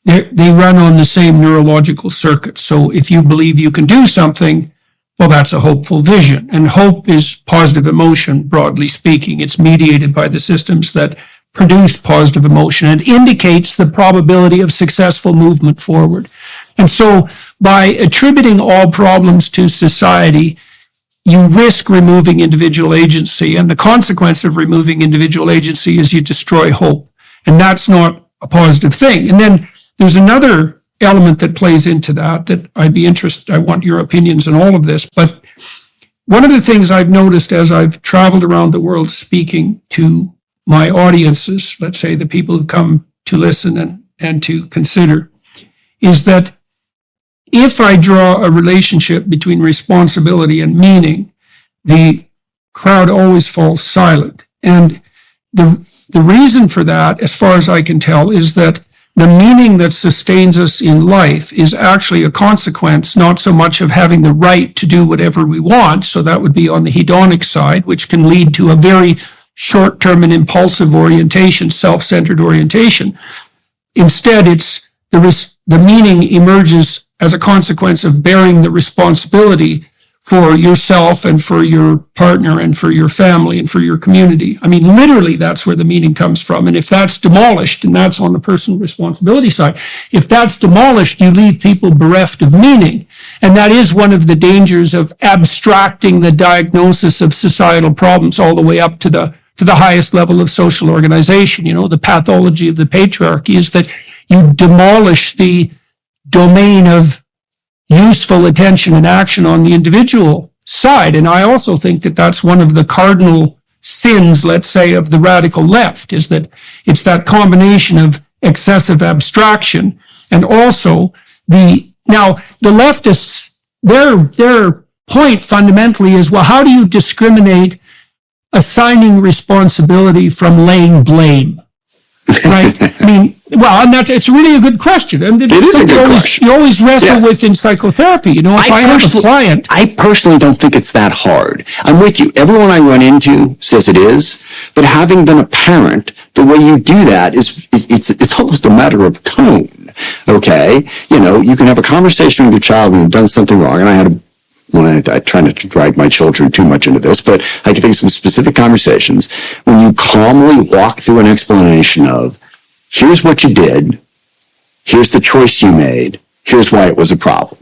B: They run on the same neurological circuit. So if you believe you can do something, well, that's a hopeful vision. And hope is positive emotion, broadly speaking. It's mediated by the systems that produce positive emotion and indicates the probability of successful movement forward. And so by attributing all problems to society, you risk removing individual agency. And the consequence of removing individual agency is you destroy hope. And that's not a positive thing. And then there's another element that plays into that I'd be interested. I want your opinions on all of this. But one of the things I've noticed as I've traveled around the world speaking to my audiences, let's say the people who come to listen and to consider, is that if I draw a relationship between responsibility and meaning, the crowd always falls silent. And the reason for that, as far as I can tell, is that the meaning that sustains us in life is actually a consequence, not so much of having the right to do whatever we want. So that would be on the hedonic side, which can lead to a very short-term and impulsive orientation, self-centered orientation. Instead, it's the meaning emerges as a consequence of bearing the responsibility for yourself and for your partner and for your family and for your community. I mean, literally, that's where the meaning comes from. And if that's demolished, and that's on the personal responsibility side, if that's demolished, you leave people bereft of meaning. And that is one of the dangers of abstracting the diagnosis of societal problems all the way up to the highest level of social organization. You know, the pathology of the patriarchy is that you demolish the domain of useful attention and action on the individual side. And I also think that that's one of the cardinal sins, let's say, of the radical left, is that it's that combination of excessive abstraction and also now the leftists, their point fundamentally is, well, how do you discriminate assigning responsibility from laying blame? Right? I mean, well, and it's really a good question. And
A: it is a good question.
B: You always wrestle with in psychotherapy. You know, if I have a client.
A: I personally don't think it's that hard. I'm with you. Everyone I run into says it is, but having been a parent, the way you do that is it's almost a matter of tone. Okay? You know, you can have a conversation with your child when you've done something wrong, and I try not to drag my children too much into this, but I can think of some specific conversations when you calmly walk through an explanation of, here's what you did, here's the choice you made, here's why it was a problem.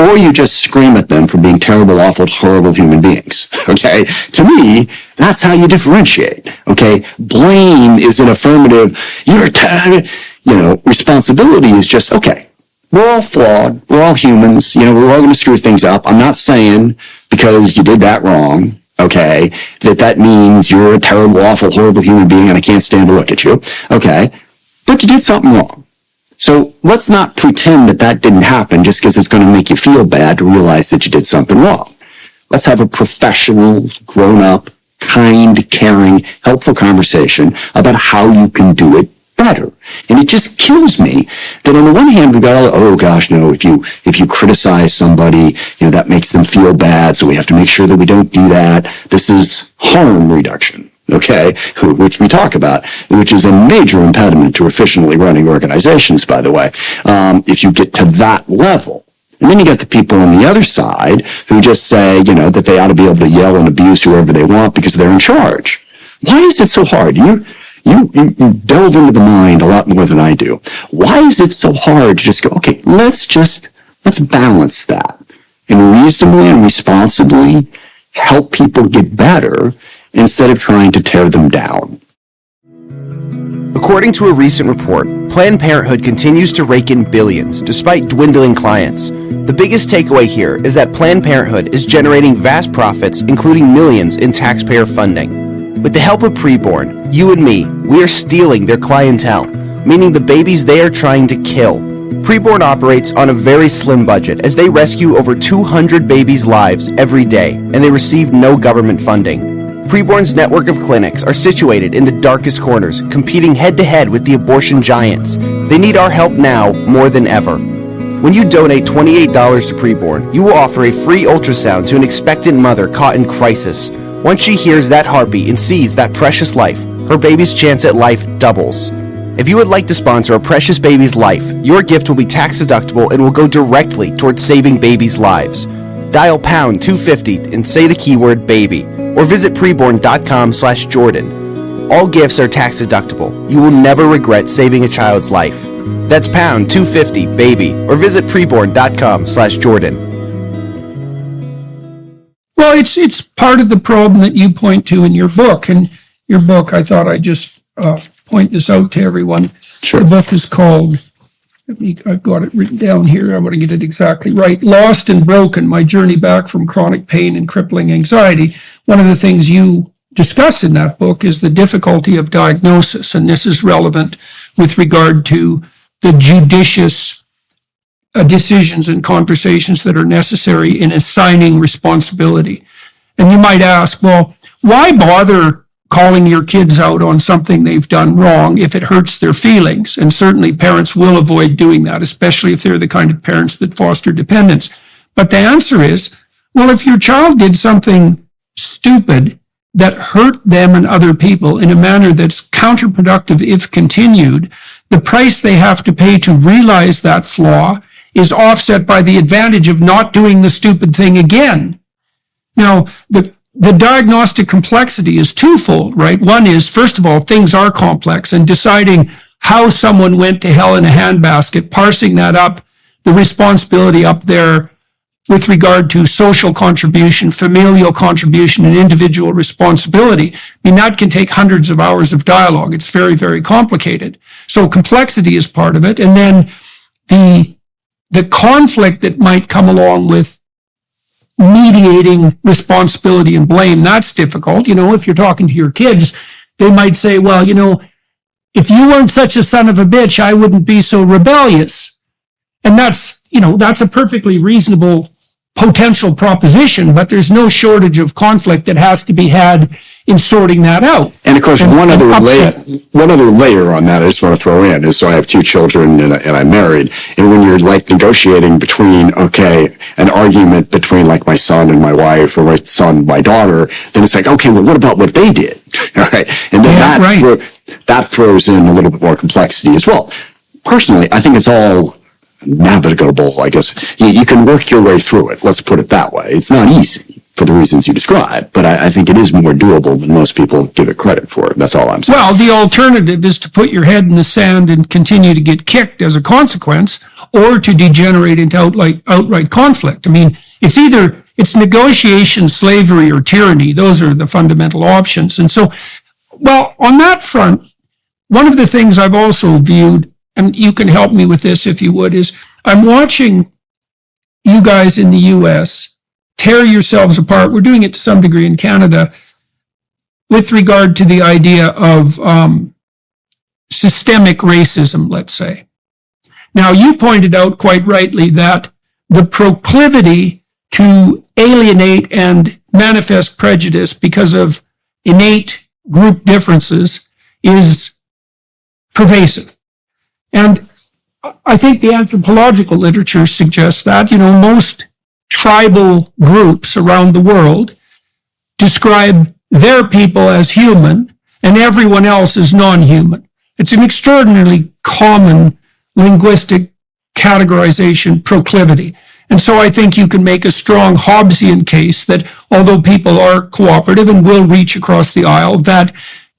A: Or you just scream at them for being terrible, awful, horrible human beings. Okay? To me, that's how you differentiate. Okay? Blame is an affirmative, responsibility is just, okay, we're all flawed. We're all humans. You know, we're all going to screw things up. I'm not saying because you did that wrong, okay, that means you're a terrible, awful, horrible human being and I can't stand to look at you. Okay. But you did something wrong. So let's not pretend that didn't happen just because it's going to make you feel bad to realize that you did something wrong. Let's have a professional, grown-up, kind, caring, helpful conversation about how you can do it better. And it just kills me that on the one hand, we've got all, oh gosh, no, if you criticize somebody, that makes them feel bad. So we have to make sure that we don't do that. This is harm reduction. Okay, which we talk about, which is a major impediment to efficiently running organizations, by the way, if you get to that level. And then you get the people on the other side who just say, that they ought to be able to yell and abuse whoever they want because they're in charge. Why is it so hard? You delve into the mind a lot more than I do. Why is it so hard to just go, okay, let's balance that and reasonably and responsibly help people get better instead of trying to tear them down.
C: According to a recent report, Planned Parenthood continues to rake in billions despite dwindling clients. The biggest takeaway here is that Planned Parenthood is generating vast profits, including millions in taxpayer funding. With the help of Preborn, you and me, we are stealing their clientele, meaning the babies they are trying to kill. Preborn operates on a very slim budget as they rescue over 200 babies' lives every day, and they receive no government funding. Preborn's network of clinics are situated in the darkest corners, competing head-to-head with the abortion giants. They need our help now more than ever. When you donate $28 to Preborn, you will offer a free ultrasound to an expectant mother caught in crisis. Once she hears that heartbeat and sees that precious life, her baby's chance at life doubles. If you would like to sponsor a precious baby's life, your gift will be tax-deductible and will go directly towards saving babies' lives. Dial pound 250 and say the keyword baby, or visit preborn.com/Jordan. All gifts are tax deductible. You will never regret saving a child's life. That's pound 250 baby, or visit preborn.com/Jordan.
B: Well, it's part of the problem that you point to in your book. And your book, I thought I'd just point this out to everyone.
A: Sure.
B: The book is called, I've got it written down here. I want to get it exactly right. Lost and Broken, My Journey Back from Chronic Pain and Crippling Anxiety. One of the things you discuss in that book is the difficulty of diagnosis. And this is relevant with regard to the judicious decisions and conversations that are necessary in assigning responsibility. And you might ask, well, why bother calling your kids out on something they've done wrong if it hurts their feelings? And certainly parents will avoid doing that, especially if they're the kind of parents that foster dependence. But the answer is, well, if your child did something stupid that hurt them and other people in a manner that's counterproductive if continued, the price they have to pay to realize that flaw is offset by the advantage of not doing the stupid thing again. Now, the diagnostic complexity is twofold, right? One is, first of all, things are complex, and deciding how someone went to hell in a handbasket, parsing that up, the responsibility up there with regard to social contribution, familial contribution, and individual responsibility. I mean, that can take hundreds of hours of dialogue. It's very, very complicated. So complexity is part of it. And then the conflict that might come along with mediating responsibility and blame, that's difficult. You know, if you're talking to your kids, they might say, well, you know, if you weren't such a son of a bitch, I wouldn't be so rebellious. And that's, you know, that's a perfectly reasonable potential proposition, but there's no shortage of conflict that has to be had in sorting that out.
A: And of course, one other layer on that I just want to throw in is, so I have 2 children and I'm married. And when you're like negotiating between, okay, an argument between like my son and my wife, or my son and my daughter, then it's like, okay, well, what about what they did? All right. And then that throws in a little bit more complexity as well. Personally, I think it's all navigable, I guess. You can work your way through it. Let's put it that way. It's not easy for the reasons you described, but I think it is more doable than most people give it credit for. That's all I'm saying.
B: Well, the alternative is to put your head in the sand and continue to get kicked as a consequence, or to degenerate into outright conflict. I mean, it's negotiation, slavery, or tyranny. Those are the fundamental options. And so, well, on that front, one of the things I've also viewed, and you can help me with this if you would, is I'm watching you guys in the U.S. tear yourselves apart. We're doing it to some degree in Canada with regard to the idea of systemic racism, let's say. Now, you pointed out quite rightly that the proclivity to alienate and manifest prejudice because of innate group differences is pervasive. And I think the anthropological literature suggests that, you know, most tribal groups around the world describe their people as human and everyone else as non-human. It's an extraordinarily common linguistic categorization proclivity. And so I think you can make a strong Hobbesian case that although people are cooperative and will reach across the aisle, that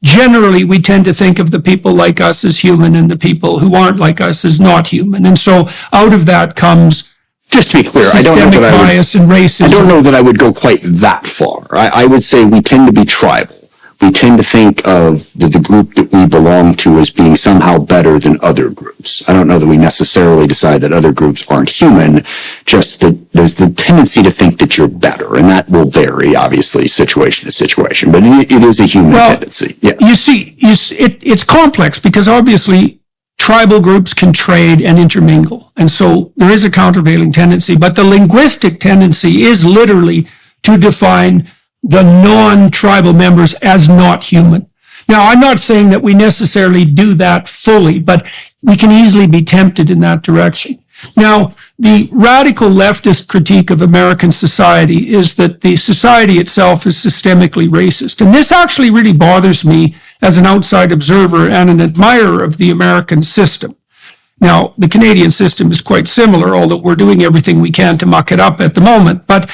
B: generally we tend to think of the people like us as human and the people who aren't like us as not human. And so out of that comes,
A: just to be clear,
B: systemic bias and racism.
A: I don't know that I would go quite that far. I would say we tend to be tribal. We tend to think of the group that we belong to as being somehow better than other groups. I don't know that we necessarily decide that other groups aren't human, just that there's the tendency to think that you're better, and that will vary, obviously, situation to situation, but it is a human tendency. Yeah.
B: You see, it's complex because obviously tribal groups can trade and intermingle, and so there is a countervailing tendency, but the linguistic tendency is literally to define the non-tribal members as not human. Now, I'm not saying that we necessarily do that fully, but we can easily be tempted in that direction. Now, the radical leftist critique of American society is that the society itself is systemically racist. And this actually really bothers me as an outside observer and an admirer of the American system. Now, the Canadian system is quite similar, although we're doing everything we can to muck it up at the moment. But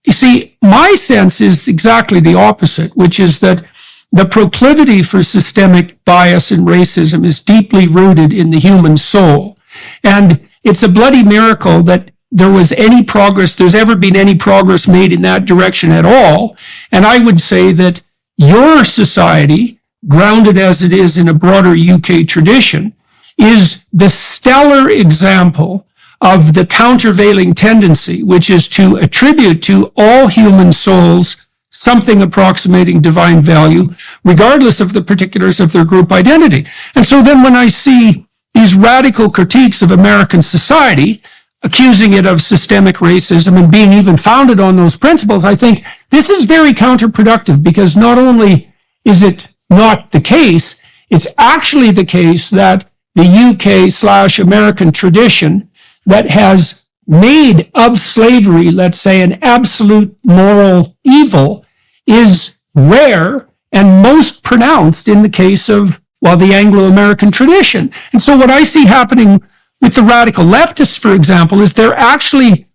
B: you see, my sense is exactly the opposite, which is that the proclivity for systemic bias and racism is deeply rooted in the human soul. And it's a bloody miracle that there's ever been any progress made in that direction at all. And I would say that your society, grounded as it is in a broader UK tradition, is the stellar example of the countervailing tendency, which is to attribute to all human souls something approximating divine value, regardless of the particulars of their group identity. And so then when I see these radical critiques of American society, accusing it of systemic racism and being even founded on those principles, I think this is very counterproductive, because not only is it not the case, it's actually the case that the UK/American tradition that has made of slavery, let's say, an absolute moral evil is rare and most pronounced in the case of, well, the Anglo-American tradition. And so what I see happening with the radical leftists, for example, is they're actually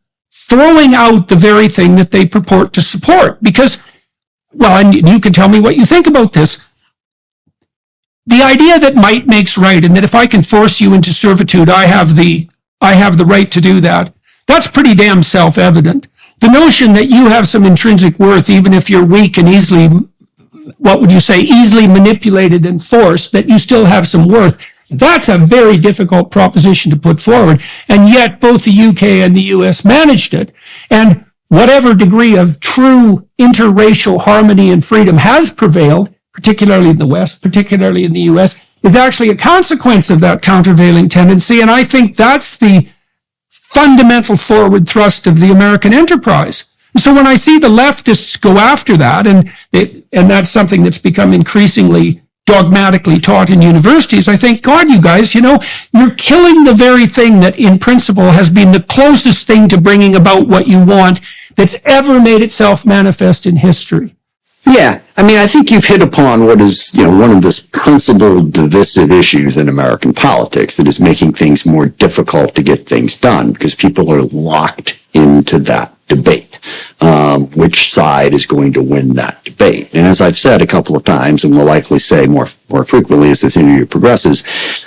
B: throwing out the very thing that they purport to support. Because, well, and you can tell me what you think about this. The idea that might makes right, and that if I can force you into servitude, I have the right to do that. That's pretty damn self-evident. The notion that you have some intrinsic worth, even if you're weak and easily, what would you say, easily manipulated and forced, that you still have some worth, that's a very difficult proposition to put forward. And yet both the UK and the US managed it. And whatever degree of true interracial harmony and freedom has prevailed, particularly in the West, particularly in the US, is actually a consequence of that countervailing tendency. And I think that's the fundamental forward thrust of the American enterprise. So when I see the leftists go after that, and that's something that's become increasingly dogmatically taught in universities, I think, God, you guys, you're killing the very thing that in principle has been the closest thing to bringing about what you want that's ever made itself manifest in history.
A: Yeah, I mean, I think you've hit upon what is, one of the principal divisive issues in American politics that is making things more difficult to get things done because people are locked into that debate. Which side is going to win that debate? And as I've said a couple of times, and will likely say more frequently as this interview progresses,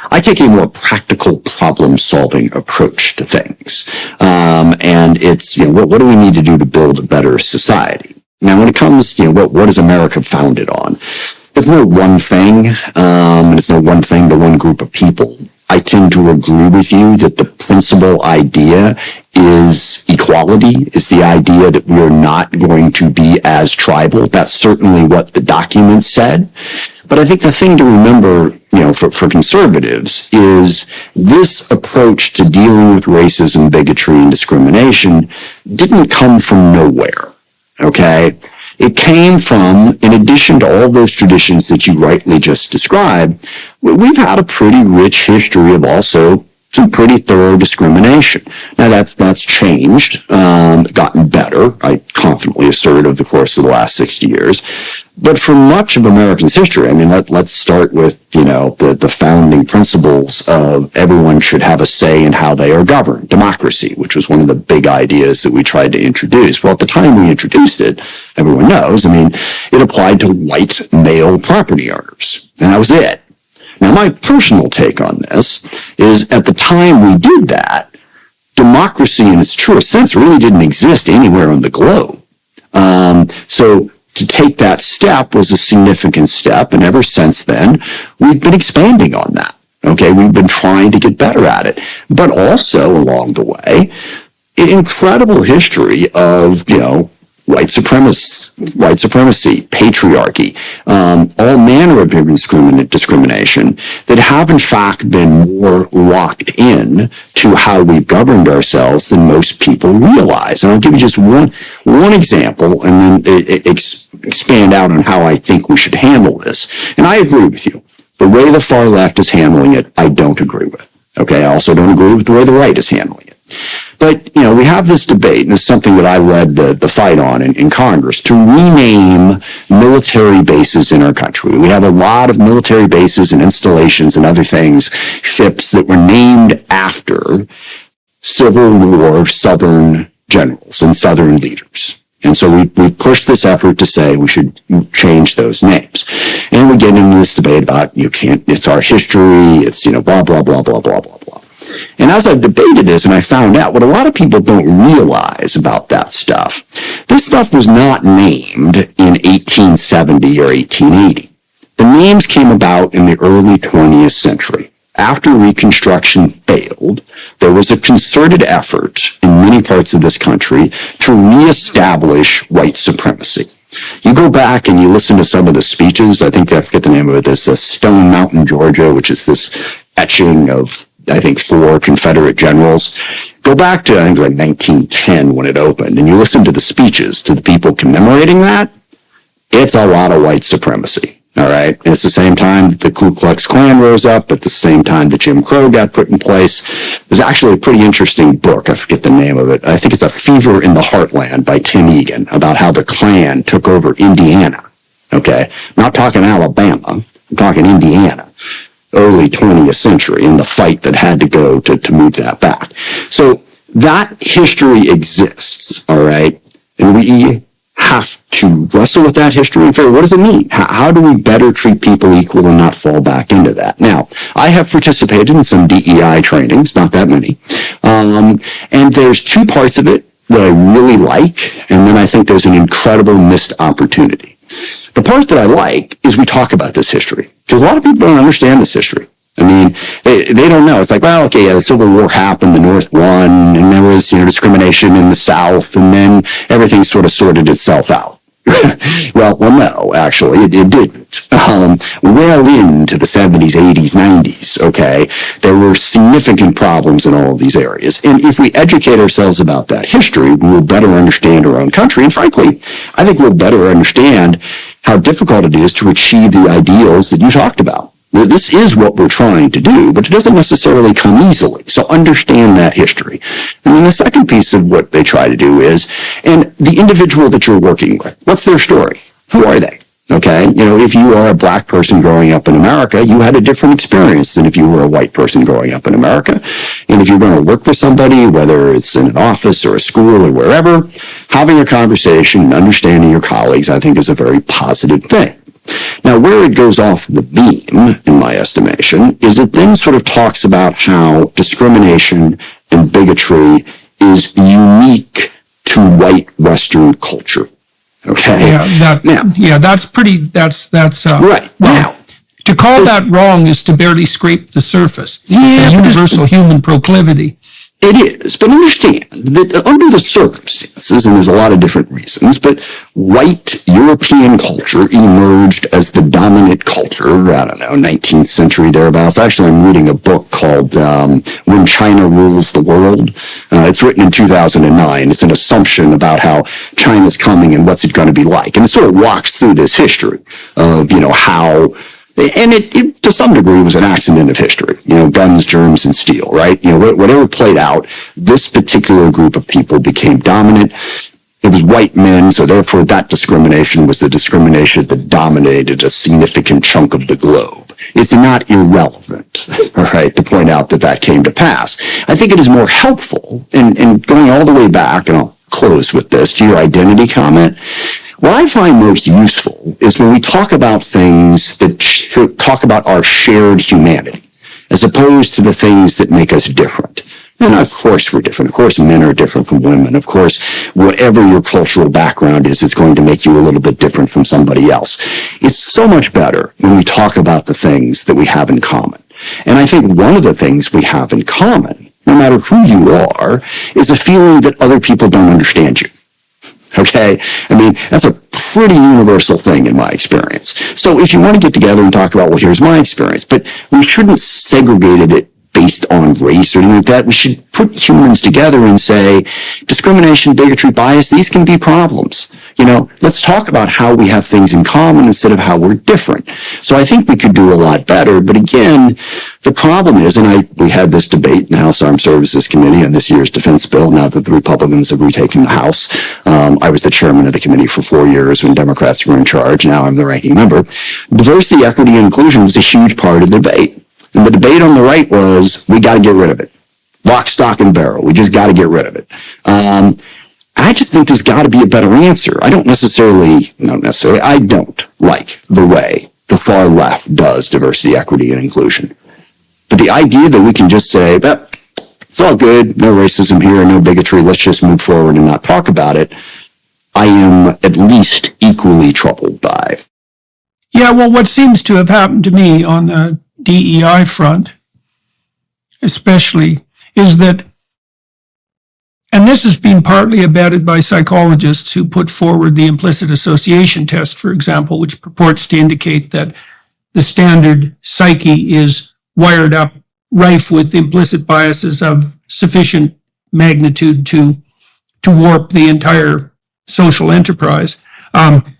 A: I take a more practical problem-solving approach to things. And it's, what do we need to do to build a better society? Now, when it comes, what is America founded on? It's no one thing, and it's no one thing to one group of people. I tend to agree with you that the principal idea is equality, is the idea that we are not going to be as tribal. That's certainly what the document said. But I think the thing to remember, for conservatives is this approach to dealing with racism, bigotry, and discrimination didn't come from nowhere. Okay? It came from, in addition to all those traditions that you rightly just described, we've had a pretty rich history of also some pretty thorough discrimination. Now that's changed, gotten better, I confidently assert, over the course of the last 60 years. But for much of American history, I mean, let's start with, the founding principles of everyone should have a say in how they are governed, democracy, which was one of the big ideas that we tried to introduce. Well, at the time we introduced it, everyone knows, it applied to white male property owners. And that was it. Now, my personal take on this is at the time we did that, democracy in its truest sense really didn't exist anywhere on the globe. So to take that step was a significant step, and ever since then, we've been expanding on that. Okay, we've been trying to get better at it. But also, along the way, an incredible history of, white supremacy, patriarchy, all manner of discrimination that have in fact been more locked in to how we've governed ourselves than most people realize. And I'll give you just one example and then expand out on how I think we should handle this. And I agree with you. The way the far left is handling it, I don't agree with. Okay, I also don't agree with the way the right is handling it. But, we have this debate, and it's something that I led the fight on in Congress, to rename military bases in our country. We have a lot of military bases and installations and other things, ships that were named after Civil War Southern generals and Southern leaders. And so we've pushed this effort to say we should change those names. And we get into this debate about it's our history, it's, blah, blah, blah, blah, blah, blah, blah. And as I've debated this and I found out what a lot of people don't realize about that stuff, this stuff was not named in 1870 or 1880. The names came about in the early 20th century. After Reconstruction failed, there was a concerted effort in many parts of this country to reestablish white supremacy. You go back and you listen to some of the speeches. I think I forget the name of it. This Stone Mountain, Georgia, which is this etching of, I think, 4 Confederate generals. Go back to, I think, like 1910 when it opened, and you listen to the speeches to the people commemorating that. It's a lot of white supremacy. All right. And it's the same time that the Ku Klux Klan rose up, at the same time that Jim Crow got put in place. There's actually a pretty interesting book. I forget the name of it. I think it's A Fever in the Heartland by Tim Egan, about how the Klan took over Indiana. Okay. I'm not talking Alabama. I'm talking Indiana. Early 20th century, in the fight that had to go to move that back. So that history exists, all right? And we have to wrestle with that history and figure, what does it mean? How do we better treat people equal and not fall back into that? Now, I have participated in some DEI trainings, not that many. And there's two parts of it that I really like, and then I think there's an incredible missed opportunity. The part that I like is we talk about this history, because a lot of people don't understand this history. I mean, they don't know. It's like, well, okay, yeah, the Civil War happened, the North won, and there was, discrimination in the South, and then everything sort of sorted itself out. well, no, actually, it didn't. Well into the 70s, 80s, 90s, okay, there were significant problems in all of these areas. And if we educate ourselves about that history, we will better understand our own country. And frankly, I think we'll better understand how difficult it is to achieve the ideals that you talked about. This is what we're trying to do, but it doesn't necessarily come easily. So understand that history. And then the second piece of what they try to do is, and the individual that you're working with, what's their story? Who are they? Okay. If you are a black person growing up in America, you had a different experience than if you were a white person growing up in America. And if you're going to work with somebody, whether it's in an office or a school or wherever, having a conversation and understanding your colleagues, I think, is a very positive thing. Now, where it goes off the beam, in my estimation, is it then sort of talks about how discrimination and bigotry is unique to white Western culture. Okay?
B: That's pretty, that's
A: right.
B: Well,
A: Now,
B: to call that wrong is to barely scrape the surface.
A: Yeah,
B: it's a universal human proclivity.
A: It is, but understand that under the circumstances, and there's a lot of different reasons, but white European culture emerged as the dominant culture, 19th century thereabouts. Actually, I'm reading a book called When China Rules the World. It's written in 2009. It's an assumption about how China's coming and what's it going to be like. And it sort of walks through this history of, how... And it, to some degree, was an accident of history. Guns, germs, and steel, right? Whatever played out, this particular group of people became dominant. It was white men, so therefore that discrimination was the discrimination that dominated a significant chunk of the globe. It's not irrelevant, all right, to point out that came to pass. I think it is more helpful, and going all the way back, and I'll close with this, to your identity comment. What I find most useful is when we talk about things that talk about our shared humanity, as opposed to the things that make us different. And of course we're different. Of course men are different from women. Of course, whatever your cultural background is, it's going to make you a little bit different from somebody else. It's so much better when we talk about the things that we have in common. And I think one of the things we have in common, no matter who you are, is a feeling that other people don't understand you. Okay? I mean, that's a pretty universal thing in my experience. So if you want to get together and talk about, well, here's my experience, but we shouldn't segregate it based on race or anything like that. We should put humans together and say, discrimination, bigotry, bias, these can be problems. Let's talk about how we have things in common instead of how we're different. So I think we could do a lot better. But again, the problem is, and we had this debate in the House Armed Services Committee on this year's defense bill, now that the Republicans have retaken the House. I was the chairman of the committee for 4 years when Democrats were in charge. Now I'm the ranking member. Diversity, equity, and inclusion was a huge part of the debate. And the debate on the right was, we got to get rid of it. Lock, stock, and barrel. We just got to get rid of it. I just think there's got to be a better answer. I don't like the way the far left does diversity, equity, and inclusion. But the idea that we can just say, it's all good, no racism here, no bigotry, let's just move forward and not talk about it, I am at least equally troubled by.
B: Yeah, well, what seems to have happened to me on the DEI front, especially, is that, and this has been partly abetted by psychologists who put forward the implicit association test, for example, which purports to indicate that the standard psyche is wired up, rife with implicit biases of sufficient magnitude to warp the entire social enterprise.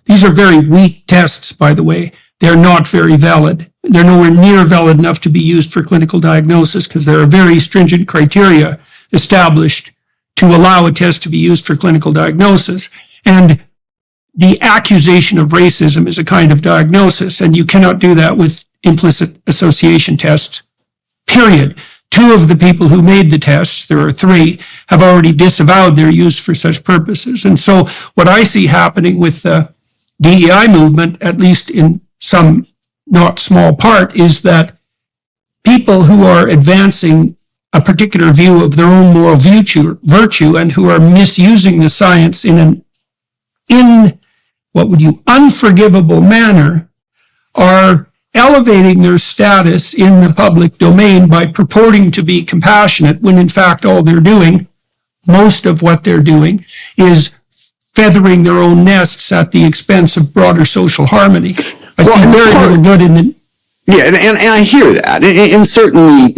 B: These are very weak tests, by the way. They're not very valid. They're nowhere near valid enough to be used for clinical diagnosis because there are very stringent criteria established to allow a test to be used for clinical diagnosis. And the accusation of racism is a kind of diagnosis, and you cannot do that with implicit association tests, period. 2 of the people who made the tests, there are 3, have already disavowed their use for such purposes. And so what I see happening with the DEI movement, at least in some not small part, is that people who are advancing a particular view of their own moral virtue and who are misusing the science in unforgivable manner are elevating their status in the public domain by purporting to be compassionate when in fact all they're doing, most of what they're doing, is feathering their own nests at the expense of broader social harmony. I see very little good in it.
A: Yeah, and I hear that. And certainly,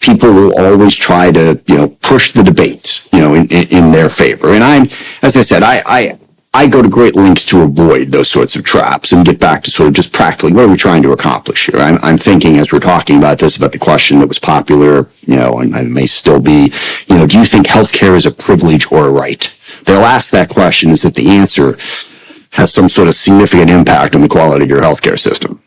A: people will always try to, push the debate, in their favor. And as I said, I go to great lengths to avoid those sorts of traps and get back to sort of just practically what are we trying to accomplish here. I'm thinking as we're talking about this, about the question that was popular, and may still be, do you think healthcare is a privilege or a right? They'll ask that question as if the answer has some sort of significant impact on the quality of your healthcare system.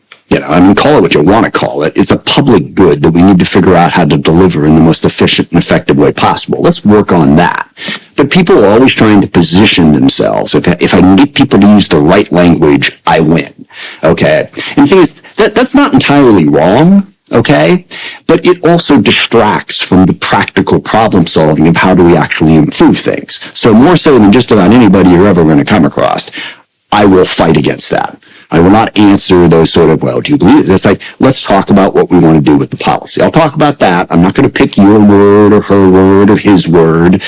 A: Call it what you want to call it. It's a public good that we need to figure out how to deliver in the most efficient and effective way possible. Let's work on that. But people are always trying to position themselves. If I can get people to use the right language, I win. Okay? And the thing is, that's not entirely wrong. Okay? But it also distracts from the practical problem solving of how do we actually improve things. So more so than just about anybody you're ever going to come across, I will fight against that. I will not answer those sort of, well, do you believe it? It's like, let's talk about what we want to do with the policy. I'll talk about that. I'm not going to pick your word or her word or his word.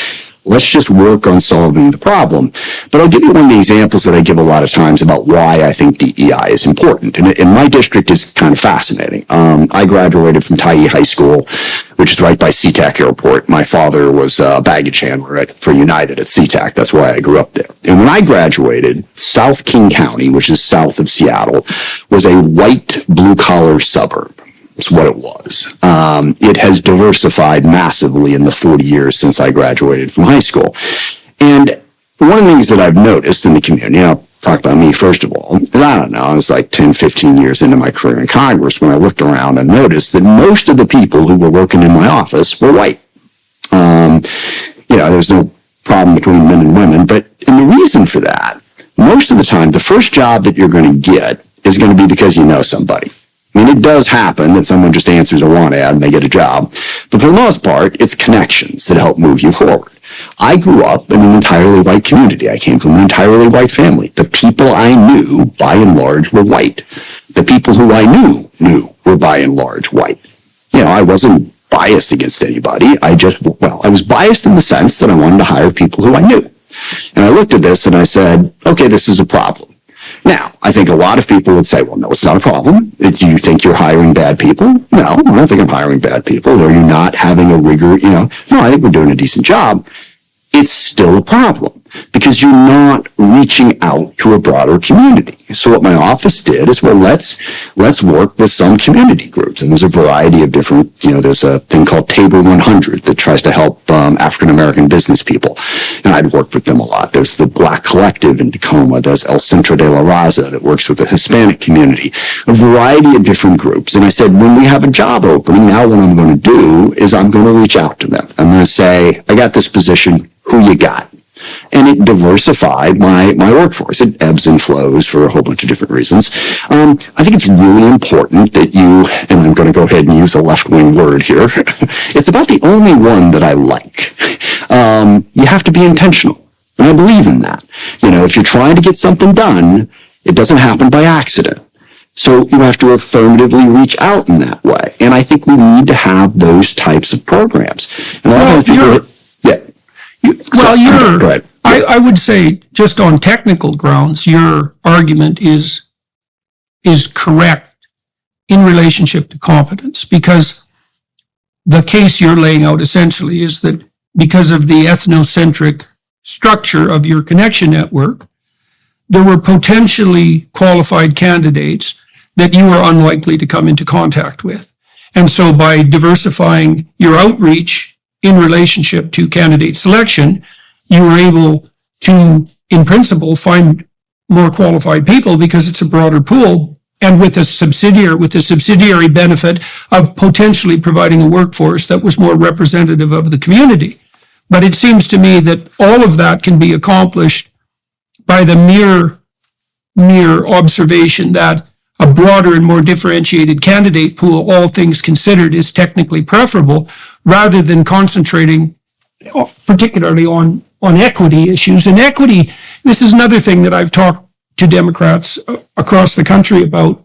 A: Let's just work on solving the problem. But I'll give you one of the examples that I give a lot of times about why I think DEI is important. And my district is kind of fascinating. I graduated from Tyee High School, which is right by SeaTac Airport. My father was a baggage handler for United at SeaTac. That's why I grew up there. And when I graduated, South King County, which is south of Seattle, was a white blue-collar suburb. That's what it was. It has diversified massively in the 40 years since I graduated from high school. And one of the things that I've noticed in the community, I'll talk about me first of all, is I was like 10, 15 years into my career in Congress when I looked around and noticed that most of the people who were working in my office were white. There's no problem between men and women, and the reason for that, most of the time, the first job that you're going to get is going to be because you know somebody. It does happen that someone just answers a want ad and they get a job. But for the most part, it's connections that help move you forward. I grew up in an entirely white community. I came from an entirely white family. The people I knew, by and large, were white. The people who I knew were by and large white. I wasn't biased against anybody. I was biased in the sense that I wanted to hire people who I knew. And I looked at this and I said, okay, this is a problem. Now, I think a lot of people would say, well, no, it's not a problem. Do you think you're hiring bad people? No, I don't think I'm hiring bad people. Are you not having a rigor? No, I think we're doing a decent job. It's still a problem because you're not reaching out to a broader community. So what my office did is, well, let's work with some community groups. And there's a variety of different, there's a thing called Table 100 that tries to help African-American business people. And I'd worked with them a lot. There's the Black Collective in Tacoma. There's El Centro de la Raza that works with the Hispanic community. A variety of different groups. And I said, when we have a job opening, now what I'm going to do is I'm going to reach out to them. I'm going to say, I got this position. Who you got? And it diversified my workforce. It ebbs and flows for a whole bunch of different reasons. I think it's really important that and I'm going to go ahead and use a left-wing word here. It's about the only one that I like. You have to be intentional. And I believe in that. If you're trying to get something done, it doesn't happen by accident. So you have to affirmatively reach out in that way. And I think we need to have those types of programs. And a lot of people...
B: I would say just on technical grounds, your argument is correct in relationship to competence, because the case you're laying out essentially is that because of the ethnocentric structure of your connection network, there were potentially qualified candidates that you were unlikely to come into contact with. And so by diversifying your outreach in relationship to candidate selection, you were able to, in principle, find more qualified people because it's a broader pool. and with a subsidiary benefit of potentially providing a workforce that was more representative of the community. But it seems to me that all of that can be accomplished by the mere observation that a broader and more differentiated candidate pool, all things considered, is technically preferable, rather than concentrating particularly on equity issues. And equity, this is another thing that I've talked to Democrats across the country about,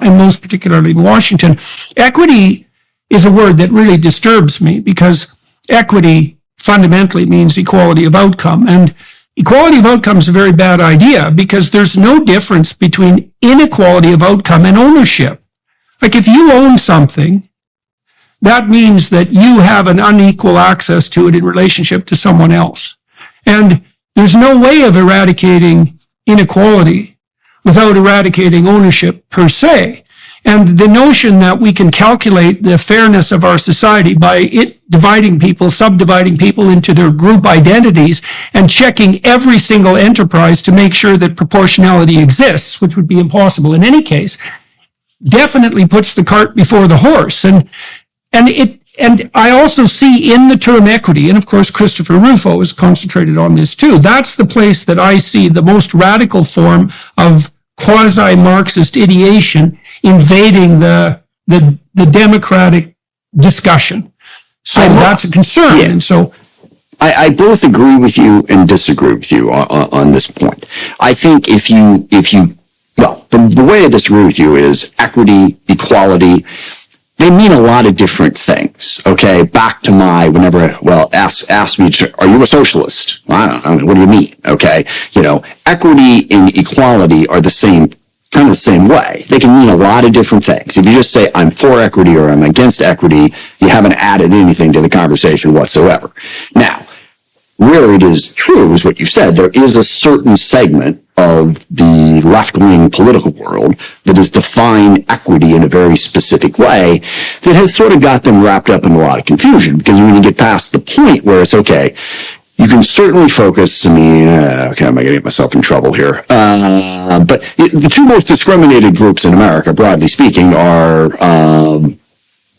B: and most particularly in Washington. Equity is a word that really disturbs me, because equity fundamentally means equality of outcome. And equality of outcome is a very bad idea, because there's no difference between inequality of outcome and ownership. Like, if you own something, that means that you have an unequal access to it in relationship to someone else. And there's no way of eradicating inequality without eradicating ownership per se. And the notion that we can calculate the fairness of our society by subdividing people into their group identities and checking every single enterprise to make sure that proportionality exists, which would be impossible in any case, definitely puts the cart before the horse. And I also see in the term equity, and of course Christopher Rufo is concentrated on this too, that's the place that I see the most radical form of quasi-Marxist ideation invading the democratic discussion. So that's a concern.
A: Yeah.
B: And so
A: I both agree with you and disagree with you on this point. I think if you the way I disagree with you is equity, equality, they mean a lot of different things. Okay, back to my ask me, are you a socialist? Well, I don't know. What do you mean? Okay, equity and equality are kind of the same way. They can mean a lot of different things. If you just say I'm for equity or I'm against equity, you haven't added anything to the conversation whatsoever. Now, where it is true is what you said. There is a certain segment of the left-wing political world that has defined equity in a very specific way that has sort of got them wrapped up in a lot of confusion, because when you get past the point where it's okay, you can certainly focus. I mean, okay, am I going to get myself in trouble here? But the two most discriminated groups in America, broadly speaking, are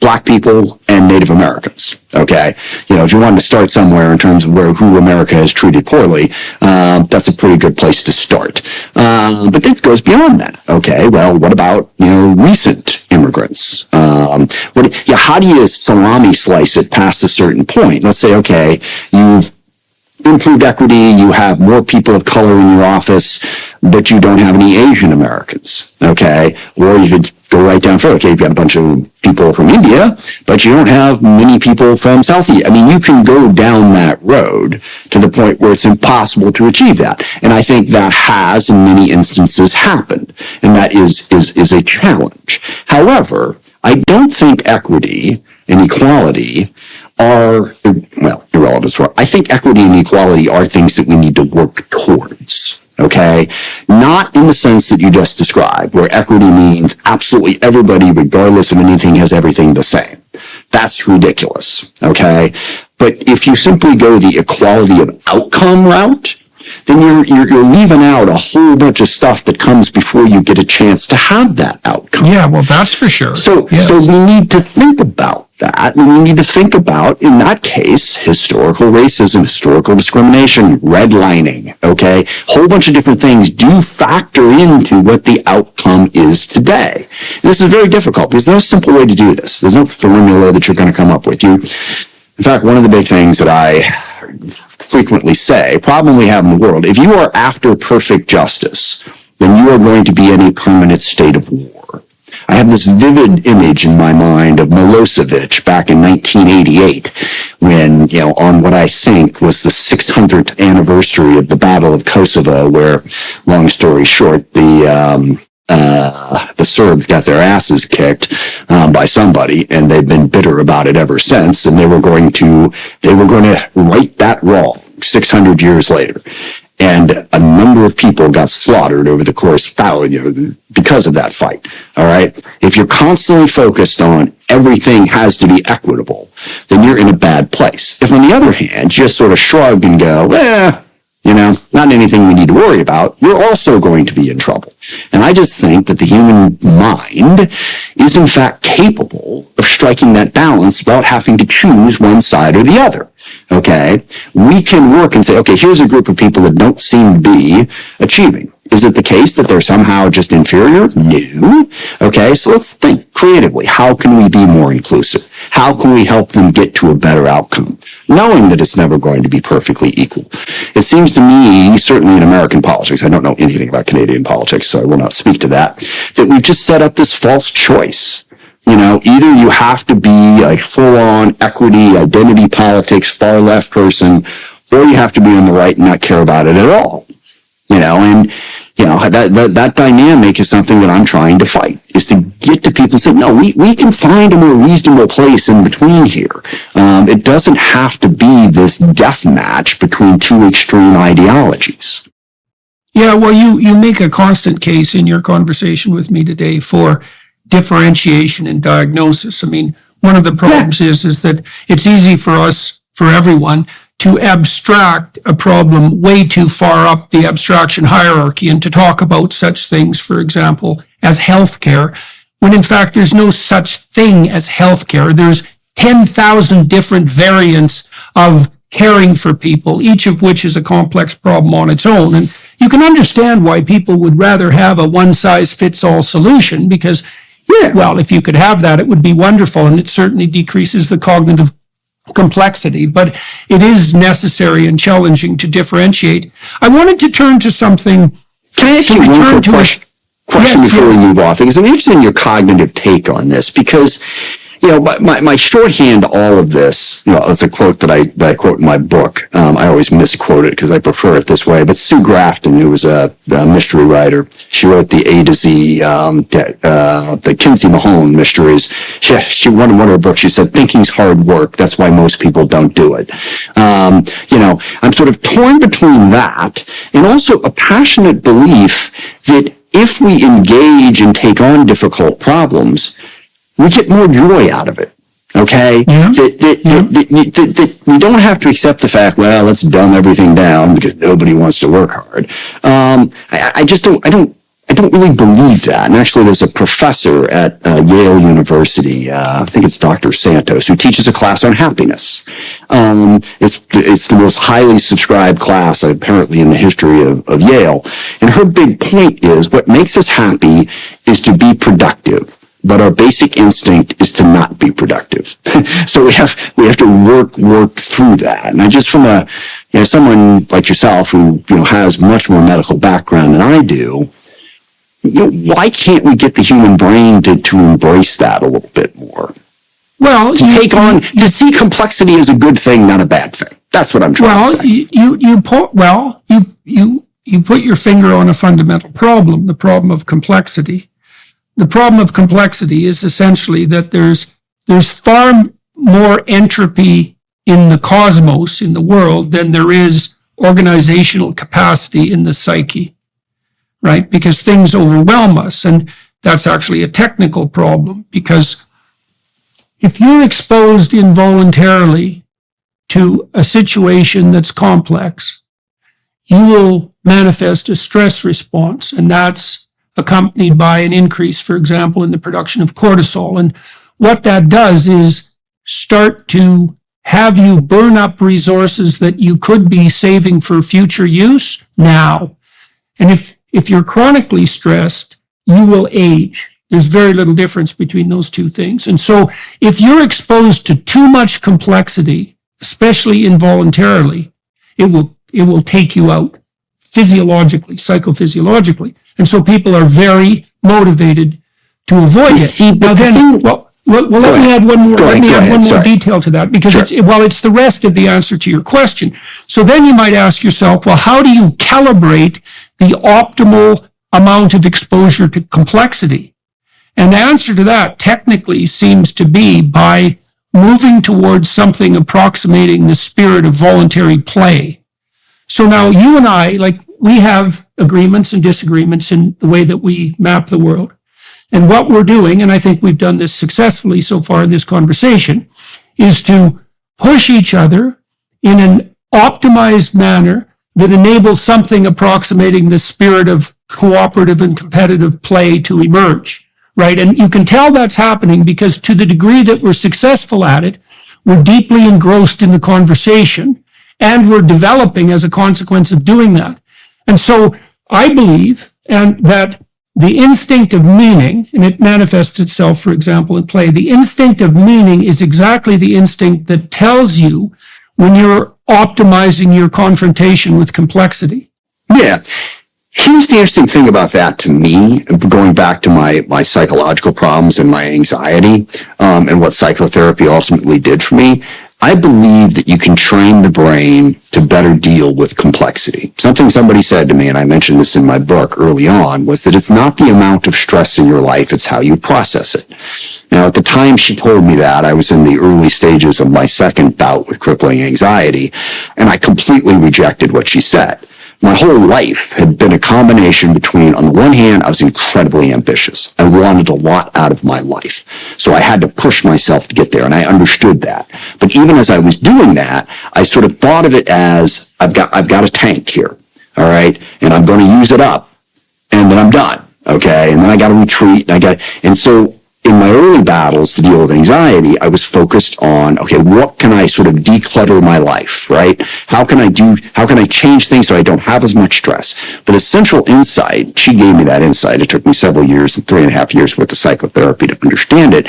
A: Black people and Native Americans. Okay, if you wanted to start somewhere in terms of who America has treated poorly, that's a pretty good place to start. But this goes beyond that. Okay, well, what about recent immigrants? How do you salami slice it past a certain point? Let's say, okay, you've improved equity, you have more people of color in your office, but you don't have any Asian Americans. Okay, or you could go right down further. Okay, you've got a bunch of people from India, but you don't have many people from South Asia. I mean, you can go down that road to the point where it's impossible to achieve that. And I think that has, in many instances, happened. And that is a challenge. However, I don't think equity and equality are, irrelevant. I think equity and equality are things that we need to work towards. Okay, not in the sense that you just described, where equity means absolutely everybody, regardless of anything, has everything the same. That's ridiculous. Okay, but if you simply go the equality of outcome route, then you're leaving out a whole bunch of stuff that comes before you get a chance to have that outcome.
B: Yeah, well, that's for sure.
A: So we need to think about that, and we need to think about, in that case, historical racism, historical discrimination, redlining, okay? Whole bunch of different things do factor into what the outcome is today. And this is very difficult, because there's no simple way to do this. There's no formula that you're going to come up with. In fact, one of the big things that I frequently say, problem we have in the world, if you are after perfect justice, then you are going to be in a permanent state of war. I have this vivid image in my mind of Milosevic back in 1988 when, on what I think was the 600th anniversary of the Battle of Kosovo, where, long story short, the Serbs got their asses kicked by somebody, and they've been bitter about it ever since, and they were going to right that wrong 600 years later. And a number of people got slaughtered over the course because of that fight. All right. If you're constantly focused on everything has to be equitable, then you're in a bad place. If, on the other hand, you just sort of shrug and go, Not anything we need to worry about, you're also going to be in trouble. And I just think that the human mind is in fact capable of striking that balance without having to choose one side or the other. Okay? We can work and say, okay, here's a group of people that don't seem to be achieving. Is it the case that they're somehow just inferior? No. Okay, so let's think creatively. How can we be more inclusive? How can we help them get to a better outcome? Knowing that it's never going to be perfectly equal. It seems to me, certainly in American politics, I don't know anything about Canadian politics, so I will not speak to that we've just set up this false choice. Either you have to be a full-on equity, identity politics, far left person, or you have to be on the right and not care about it at all. That dynamic is something that I'm trying to fight, is to get to people and say, no, we can find a more reasonable place in between here. It doesn't have to be this death match between two extreme ideologies.
B: Yeah, well, you make a constant case in your conversation with me today for differentiation and diagnosis. I mean, one of the problems is that it's easy for us, for everyone, to abstract a problem way too far up the abstraction hierarchy and to talk about such things, for example, as healthcare, when in fact there's no such thing as healthcare. There's 10,000 different variants of caring for people, each of which is a complex problem on its own. And you can understand why people would rather have a one-size-fits-all solution because, well, if you could have that, it would be wonderful, and it certainly decreases the cognitive complexity, but it is necessary and challenging to differentiate. I wanted to turn to something.
A: Can I ask you one quick question before we move off? Because I'm interested in your cognitive take on this, because my shorthand to all of this, it's a quote that I quote in my book. I always misquote it because I prefer it this way. But Sue Grafton, who was a mystery writer, she wrote the A to Z, the Kinsey Mahone mysteries. She one of her books, she said, thinking's hard work. That's why most people don't do it. I'm sort of torn between that and also a passionate belief that if we engage and take on difficult problems, we get more joy out of it. Okay?
B: Yeah.
A: That we don't have to accept the fact, well, let's dumb everything down because nobody wants to work hard. I don't really believe that. And actually, there's a professor at Yale University, I think it's Dr. Santos, who teaches a class on happiness. It's the most highly subscribed class, apparently, in the history of Yale. And her big point is what makes us happy is to be productive. But our basic instinct is to not be productive. So we have to work through that. And I just, from someone like yourself who, has much more medical background than I do, why can't we get the human brain to embrace that a little bit more?
B: Well,
A: to see complexity as a good thing, not a bad thing. That's what I'm trying to say.
B: You put your finger on a fundamental problem, the problem of complexity. The problem of complexity is essentially that there's far more entropy in the cosmos, in the world, than there is organizational capacity in the psyche, right? Because things overwhelm us, and that's actually a technical problem, because if you're exposed involuntarily to a situation that's complex, you will manifest a stress response, and that's accompanied by an increase, for example, in the production of cortisol. And what that does is start to have you burn up resources that you could be saving for future use now. And if you're chronically stressed, you will age. There's very little difference between those two things. And so if you're exposed to too much complexity, especially involuntarily, it will take you out physiologically, psychophysiologically. And so people are very motivated to avoid it. Now then, let me add one more detail to that, because it's the rest of the answer to your question. So then you might ask yourself, well, how do you calibrate the optimal amount of exposure to complexity? And the answer to that technically seems to be by moving towards something approximating the spirit of voluntary play. So now you and I, we have agreements and disagreements in the way that we map the world. And what we're doing, and I think we've done this successfully so far in this conversation, is to push each other in an optimized manner that enables something approximating the spirit of cooperative and competitive play to emerge, right? And you can tell that's happening because to the degree that we're successful at it, we're deeply engrossed in the conversation and we're developing as a consequence of doing that. And so I believe that the instinct of meaning, and it manifests itself, for example, in play, the instinct of meaning is exactly the instinct that tells you when you're optimizing your confrontation with complexity.
A: Yeah. Here's the interesting thing about that to me, going back to my psychological problems and my anxiety, and what psychotherapy ultimately did for me. I believe that you can train the brain to better deal with complexity. Something somebody said to me, and I mentioned this in my book early on, was that it's not the amount of stress in your life, it's how you process it. Now, at the time she told me that, I was in the early stages of my second bout with crippling anxiety, and I completely rejected what she said. My whole life had been a combination between, on the one hand, I was incredibly ambitious. I wanted a lot out of my life. So I had to push myself to get there, and I understood that. But even as I was doing that, I sort of thought of it as, I've got a tank here, all right? And I'm going to use it up, and then I'm done, okay? And then I got to retreat, and so in my early battles to deal with anxiety, I was focused on, okay, what can I sort of declutter my life, right? How can I change things so I don't have as much stress? But the central insight, she gave me that insight. It took me several years, 3.5 years worth of psychotherapy to understand it,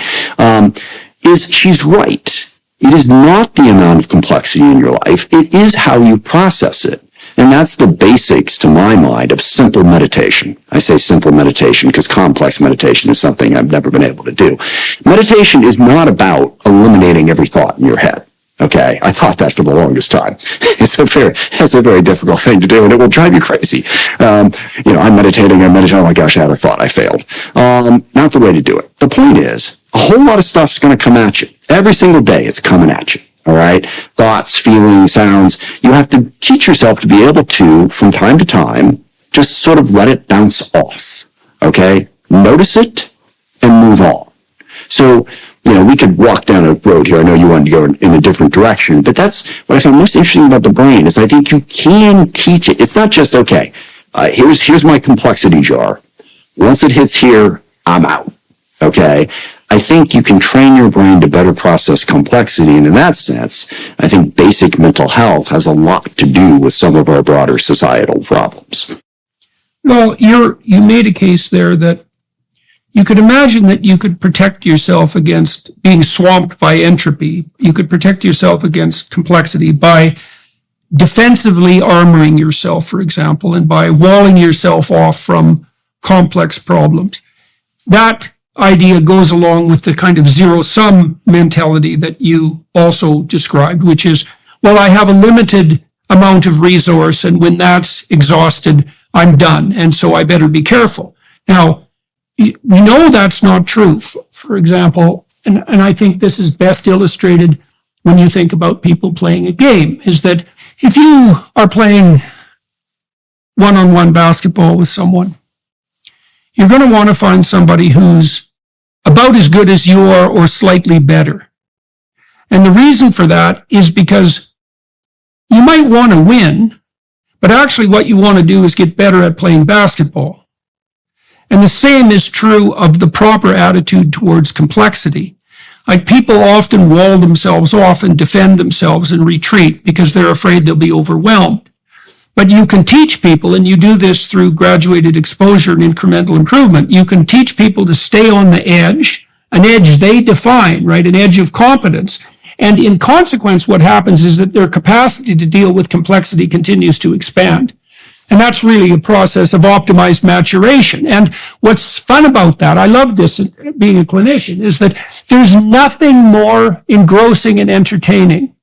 A: is she's right. It is not the amount of complexity in your life. It is how you process it. And that's the basics, to my mind, of simple meditation. I say simple meditation because complex meditation is something I've never been able to do. Meditation is not about eliminating every thought in your head. Okay, I thought that for the longest time. It's a very difficult thing to do, and it will drive you crazy. I'm meditating. Oh my gosh, I had a thought. I failed. Not the way to do it. The point is, a whole lot of stuff's going to come at you every single day. It's coming at you. All right. Thoughts, feelings, sounds. You have to teach yourself to be able to, from time to time, just sort of let it bounce off. Okay. Notice it and move on. So, we could walk down a road here. I know you wanted to go in a different direction, but that's what I find most interesting about the brain is I think you can teach it. It's not just, okay, here's my complexity jar. Once it hits here, I'm out. Okay. I think you can train your brain to better process complexity. And in that sense, I think basic mental health has a lot to do with some of our broader societal problems.
B: Well, you made a case there that you could imagine that you could protect yourself against being swamped by entropy. You could protect yourself against complexity by defensively armoring yourself, for example, and by walling yourself off from complex problems. That idea goes along with the kind of zero-sum mentality that you also described, which is, well, I have a limited amount of resource, and when that's exhausted, I'm done, and so I better be careful. Now, we know that's not true. For example, and I think this is best illustrated when you think about people playing a game, is that if you are playing one-on-one basketball with someone, you're going to want to find somebody who's about as good as you are or slightly better. And the reason for that is because you might want to win, but actually what you want to do is get better at playing basketball. And the same is true of the proper attitude towards complexity. Like, people often wall themselves off and defend themselves and retreat because they're afraid they'll be overwhelmed. But you can teach people, and you do this through graduated exposure and incremental improvement, you can teach people to stay on the edge, an edge they define, right? An edge of competence. And in consequence, what happens is that their capacity to deal with complexity continues to expand. And that's really a process of optimized maturation. And what's fun about that, I love this being a clinician, is that there's nothing more engrossing and entertaining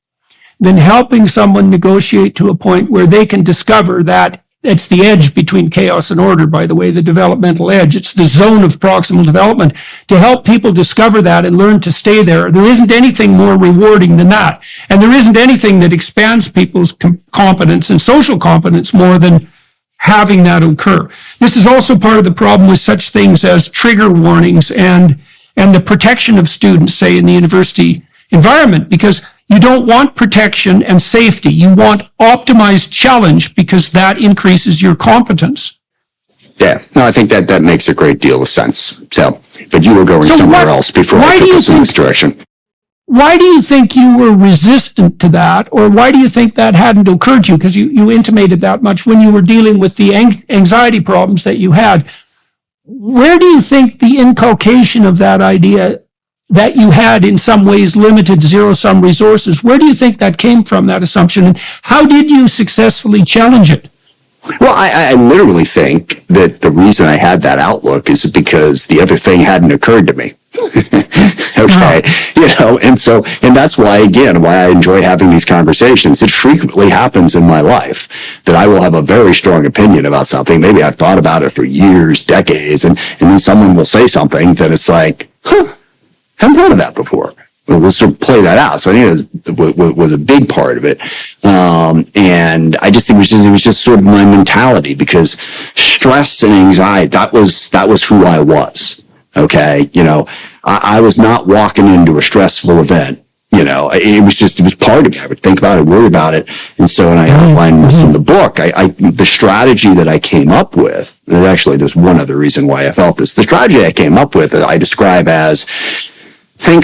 B: than helping someone negotiate to a point where they can discover that it's the edge between chaos and order, by the way, the developmental edge. It's the zone of proximal development. To help people discover that and learn to stay there, there isn't anything more rewarding than that. And there isn't anything that expands people's competence and social competence more than having that occur. This is also part of the problem with such things as trigger warnings and the protection of students, say, in the university environment, because You don't want protection and safety. You want optimized challenge because that increases your competence.
A: Yeah, no, I think that makes a great deal of sense. So, but you were going somewhere else before I took us in this direction.
B: Why do you think you were resistant to that, or why do you think that hadn't occurred to you? Because you intimated that much when you were dealing with the anxiety problems that you had. Where do you think the inculcation of that idea that you had in some ways limited zero-sum resources, where do you think that came from, that assumption, and how did you successfully challenge it?
A: Well, I literally think that the reason I had that outlook is because the other thing hadn't occurred to me. Okay. And that's why I enjoy having these conversations. It frequently happens in my life that I will have a very strong opinion about something. Maybe I've thought about it for years, decades, and then someone will say something that it's like, haven't thought of that before. We'll sort of play that out. So I think it was a big part of it. And I just think it was just sort of my mentality, because stress and anxiety, that was who I was. Okay. I was not walking into a stressful event. It was part of me. I would think about it, worry about it. And so, and I outlined this in the book, the strategy that I came up with, there's one other reason why I felt this. The strategy I came up with, I describe as think,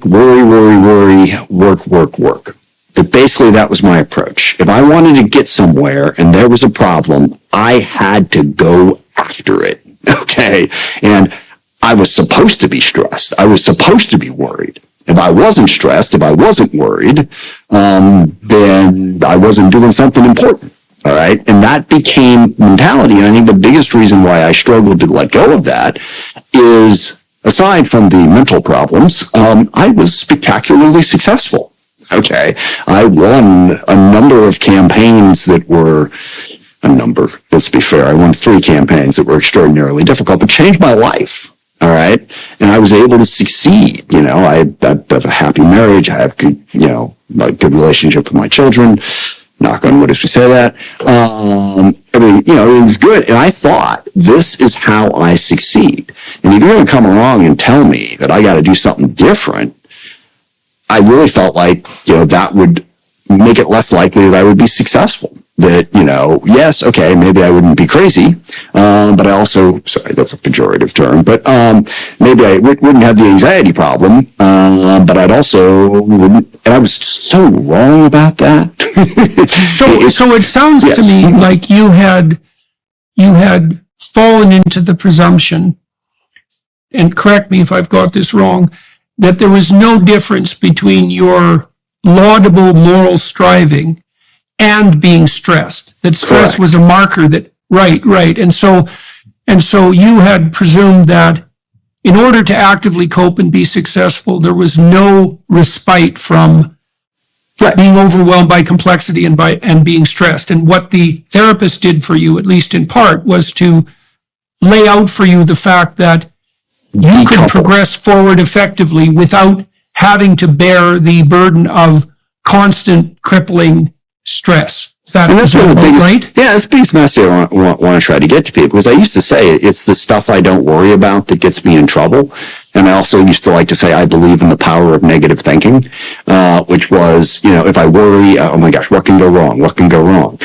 A: worry, work. That basically that was my approach. If I wanted to get somewhere and there was a problem, I had to go after it. Okay. And I was supposed to be stressed. I was supposed to be worried. If I wasn't stressed, if I wasn't worried, then I wasn't doing something important. All right. And that became mentality. And I think the biggest reason why I struggled to let go of that is, aside from the mental problems, I was spectacularly successful. Okay. I won a number of campaigns that were let's be fair. I won 3 campaigns that were extraordinarily difficult, but changed my life. All right. And I was able to succeed. I have a happy marriage. I have good, a good relationship with my children. Knock on wood as we say that. Everything's good. And I thought, this is how I succeed. And if you're going to come along and tell me that I got to do something different, I really felt like, that would make it less likely that I would be successful. That, yes, okay, maybe I wouldn't be crazy, but I also, sorry, that's a pejorative term, but maybe I wouldn't have the anxiety problem, but I'd also wouldn't, and I was so wrong about that.
B: So it sounds to me like you had fallen into the presumption, and correct me if I've got this wrong, that there was no difference between your laudable moral striving and being stressed, that stress
A: Correct.
B: was a marker that, right. And so you had presumed that in order to actively cope and be successful, there was no respite from being overwhelmed by complexity and being stressed. And what the therapist did for you, at least in part, was to lay out for you the fact that you could progress forward effectively without having to bear the burden of constant crippling stress.
A: And that's one of the biggest,
B: right?
A: Yeah, that's the biggest message I want to try to get to people, because I used to say it's the stuff I don't worry about that gets me in trouble. And I also used to like to say I believe in the power of negative thinking, which was, if I worry, oh my gosh, what can go wrong? What can go wrong?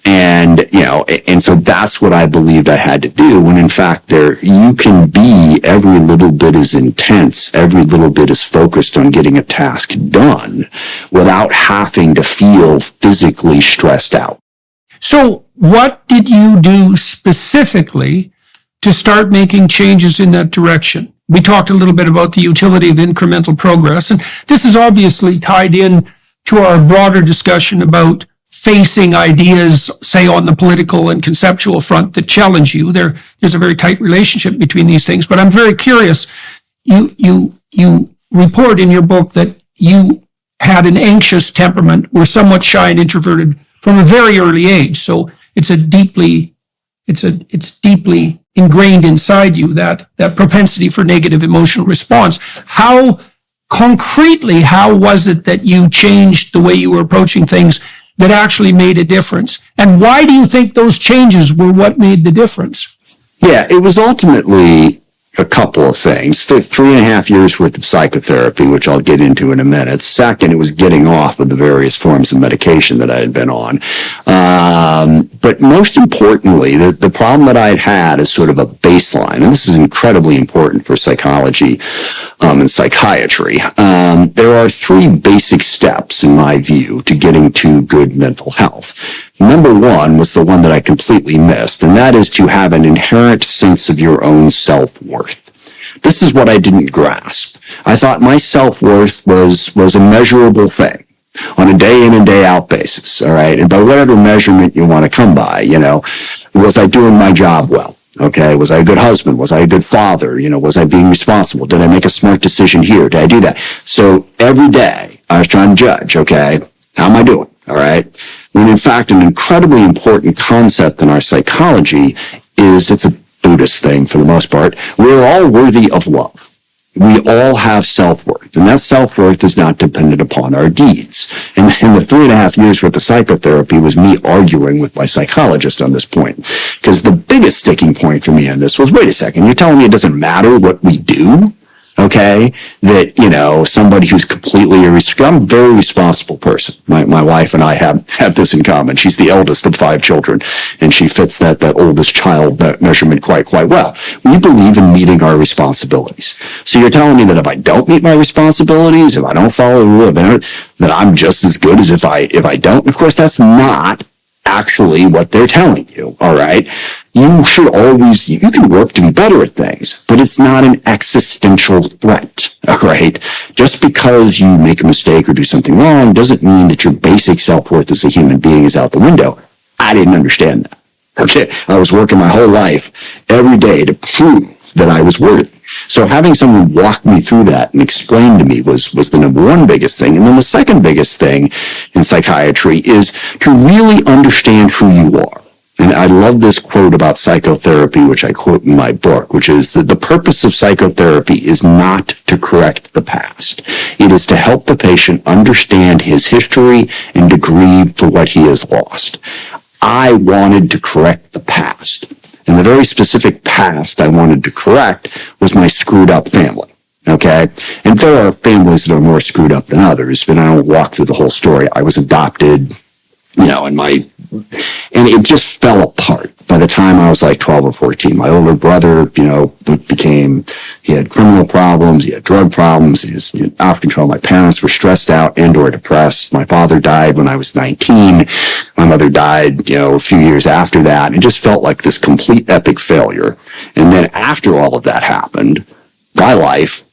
A: And so that's what I believed I had to do, when in fact you can be every little bit as intense, every little bit as focused on getting a task done without having to feel physically stressed out.
B: So what did you do specifically to start making changes in that direction? We talked a little bit about the utility of incremental progress, and this is obviously tied in to our broader discussion about facing ideas, say, on the political and conceptual front that challenge you. There's a very tight relationship between these things, but I'm very curious. You report in your book that you had an anxious temperament, were somewhat shy and introverted from a very early age. So it's deeply ingrained inside you, that propensity for negative emotional response. How was it that you changed the way you were approaching things that actually made a difference? And why do you think those changes were what made the difference?
A: Yeah, it was ultimately a couple of things. 3.5 years worth of psychotherapy, which I'll get into in a minute. Second, it was getting off of the various forms of medication that I had been on. But most importantly, the problem that I had is sort of a baseline, and this is incredibly important for psychology and psychiatry. There are 3 basic steps, in my view, to getting to good mental health. Number 1 was the one that I completely missed, and that is to have an inherent sense of your own self-worth. This is what I didn't grasp. I thought my self-worth was a measurable thing on a day in and day out basis, all right? And by whatever measurement you want to come by, was I doing my job well? Okay, was I a good husband? Was I a good father? Was I being responsible? Did I make a smart decision here? Did I do that? So every day I was trying to judge, okay, how am I doing? All right. When in fact, an incredibly important concept in our psychology is it's a Buddhist thing for the most part. We're all worthy of love. We all have self-worth, and that self-worth is not dependent upon our deeds. And the 3.5 years worth of psychotherapy was me arguing with my psychologist on this point. Because the biggest sticking point for me on this was, wait a second, you're telling me it doesn't matter what we do? Okay, that, somebody who's completely irresponsible. I'm a very responsible person. My wife and I have this in common. She's the eldest of 5 children, and she fits that oldest child measurement quite well. We believe in meeting our responsibilities. So you're telling me that if I don't meet my responsibilities, if I don't follow the rule, that I'm just as good as if I don't? Of course, that's not actually what they're telling you, all right? You can work to be better at things, but it's not an existential threat, all right? Just because you make a mistake or do something wrong doesn't mean that your basic self-worth as a human being is out the window. I didn't understand that, okay? I was working my whole life every day to prove that I was worthy. So having someone walk me through that and explain to me was the number 1 biggest thing. And then the second biggest thing in psychiatry is to really understand who you are. And I love this quote about psychotherapy, which I quote in my book, which is that the purpose of psychotherapy is not to correct the past. It is to help the patient understand his history and to grieve for what he has lost. I wanted to correct the past. And the very specific past I wanted to correct was my screwed up family. Okay? And there are families that are more screwed up than others, but I don't walk through the whole story. I was adopted, and it just fell apart by the time I was like 12 or 14. My older brother, he had criminal problems, he had drug problems, he was out of control. My parents were stressed out and or depressed. My father died when I was 19. My mother died, a few years after that. It just felt like this complete epic failure. And then after all of that happened, my life,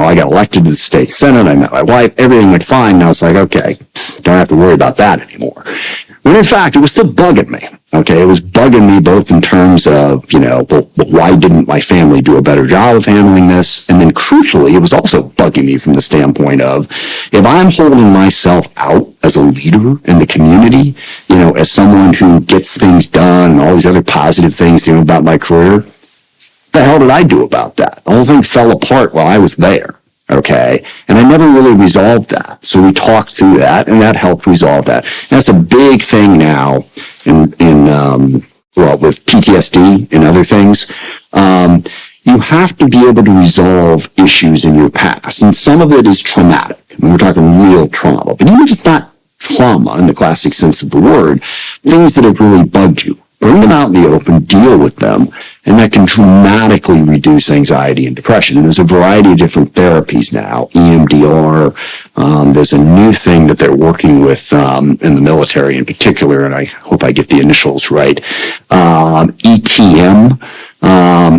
A: I got elected to the state senate. I met my wife. Everything went fine. And I was like, okay, don't have to worry about that anymore. When in fact, it was still bugging me. Okay, it was bugging me both in terms of, why didn't my family do a better job of handling this? And then crucially, it was also bugging me from the standpoint of, if I'm holding myself out as a leader in the community, as someone who gets things done and all these other positive things, about my career, what the hell did I do about that? The whole thing fell apart while I was there. Okay. And I never really resolved that. So we talked through that and that helped resolve that. And that's a big thing now with PTSD and other things. You have to be able to resolve issues in your past. And some of it is traumatic. And we're talking real trauma. But even if it's not trauma in the classic sense of the word, things that have really bugged you, bring them out in the open, deal with them, and that can dramatically reduce anxiety and depression. And there's a variety of different therapies now, EMDR. There's a new thing that they're working with in the military in particular, and I hope I get the initials right, ETM,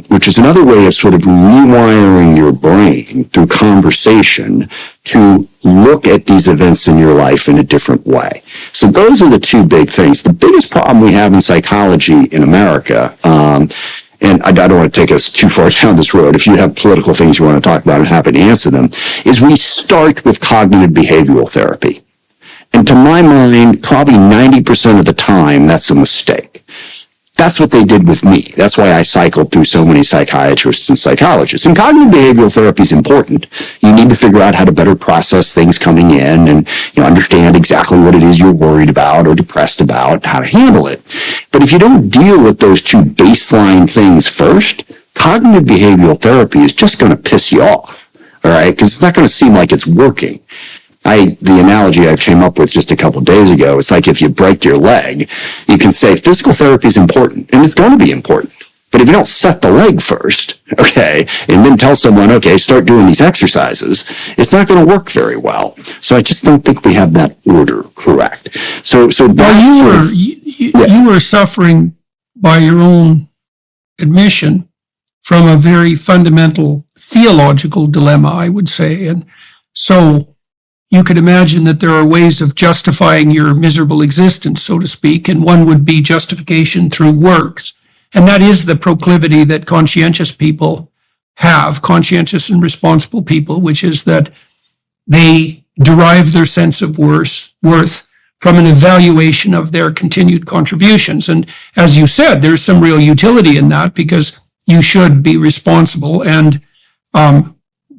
A: which is another way of sort of rewiring your brain through conversation to look at these events in your life in a different way. So those are the 2 big things. The biggest problem we have in psychology in America, and I don't want to take us too far down this road. If you have political things you want to talk about, I'm happy to answer them, is we start with cognitive behavioral therapy. And to my mind, probably 90% of the time, that's a mistake. That's what they did with me. That's why I cycled through so many psychiatrists and psychologists. And cognitive behavioral therapy is important. You need to figure out how to better process things coming in and understand exactly what it is you're worried about or depressed about, how to handle it. But if you don't deal with those 2 baseline things first, cognitive behavioral therapy is just going to piss you off. All right. Because it's not going to seem like it's working. The analogy I came up with just a couple of days ago, it's like if you break your leg, you can say physical therapy is important, and it's going to be important. But if you don't set the leg first, okay, and then tell someone, okay, start doing these exercises, it's not going to work very well. So I just don't think we have that order correct. So
B: well, you were suffering by your own admission from a very fundamental theological dilemma, I would say. And so you could imagine that there are ways of justifying your miserable existence, so to speak, and one would be justification through works. And that is the proclivity that conscientious people have, conscientious and responsible people, which is that they derive their sense of worth from an evaluation of their continued contributions. And as you said, there's some real utility in that because you should be responsible, and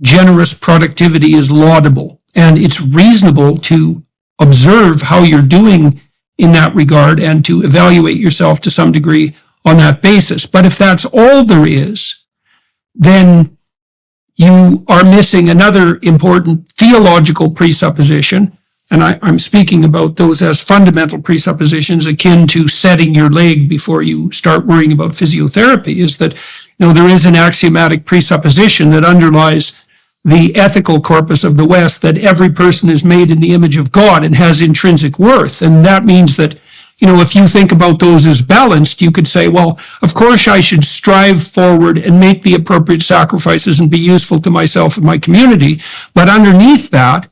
B: generous productivity is laudable. And it's reasonable to observe how you're doing in that regard and to evaluate yourself to some degree on that basis. But if that's all there is, then you are missing another important theological presupposition. And I'm speaking about those as fundamental presuppositions akin to setting your leg before you start worrying about physiotherapy, is that, there is an axiomatic presupposition that underlies the ethical corpus of the West, that every person is made in the image of God and has intrinsic worth. And that means that, if you think about those as balanced, you could say, well, of course I should strive forward and make the appropriate sacrifices and be useful to myself and my community. But underneath that,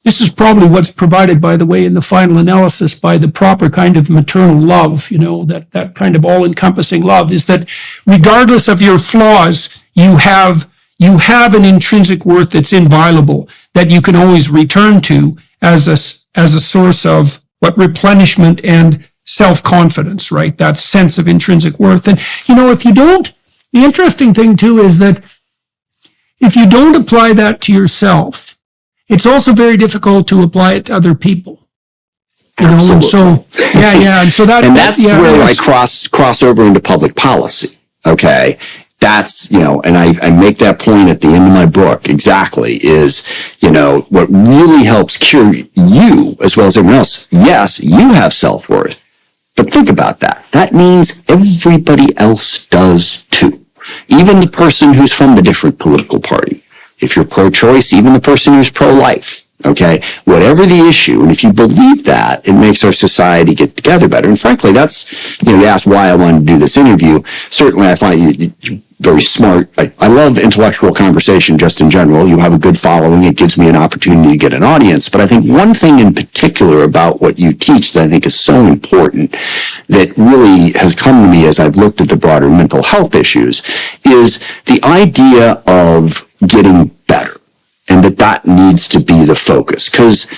B: this is probably what's provided, by the way, in the final analysis by the proper kind of maternal love, that kind of all-encompassing love, is that regardless of your flaws, you have an intrinsic worth that's inviolable, that you can always return to as a source of replenishment and self-confidence, right? That sense of intrinsic worth. And, if you don't, the interesting thing too is that if you don't apply that to yourself, it's also very difficult to apply it to other people.
A: Absolutely.
B: And so, and so
A: that's where I cross over into public policy. Okay. That's, and I make that point at the end of my book exactly is, what really helps cure you as well as everyone else. Yes, you have self-worth, but think about that. That means everybody else does too. Even the person who's from the different political party. If you're pro-choice, even the person who's pro-life. Okay, whatever the issue, and if you believe that, it makes our society get together better. And frankly, that's, you asked why I wanted to do this interview. Certainly, I find you very smart. I love intellectual conversation just in general. You have a good following. It gives me an opportunity to get an audience. But I think one thing in particular about what you teach that I think is so important that really has come to me as I've looked at the broader mental health issues is the idea of getting better. And that needs to be the focus. Because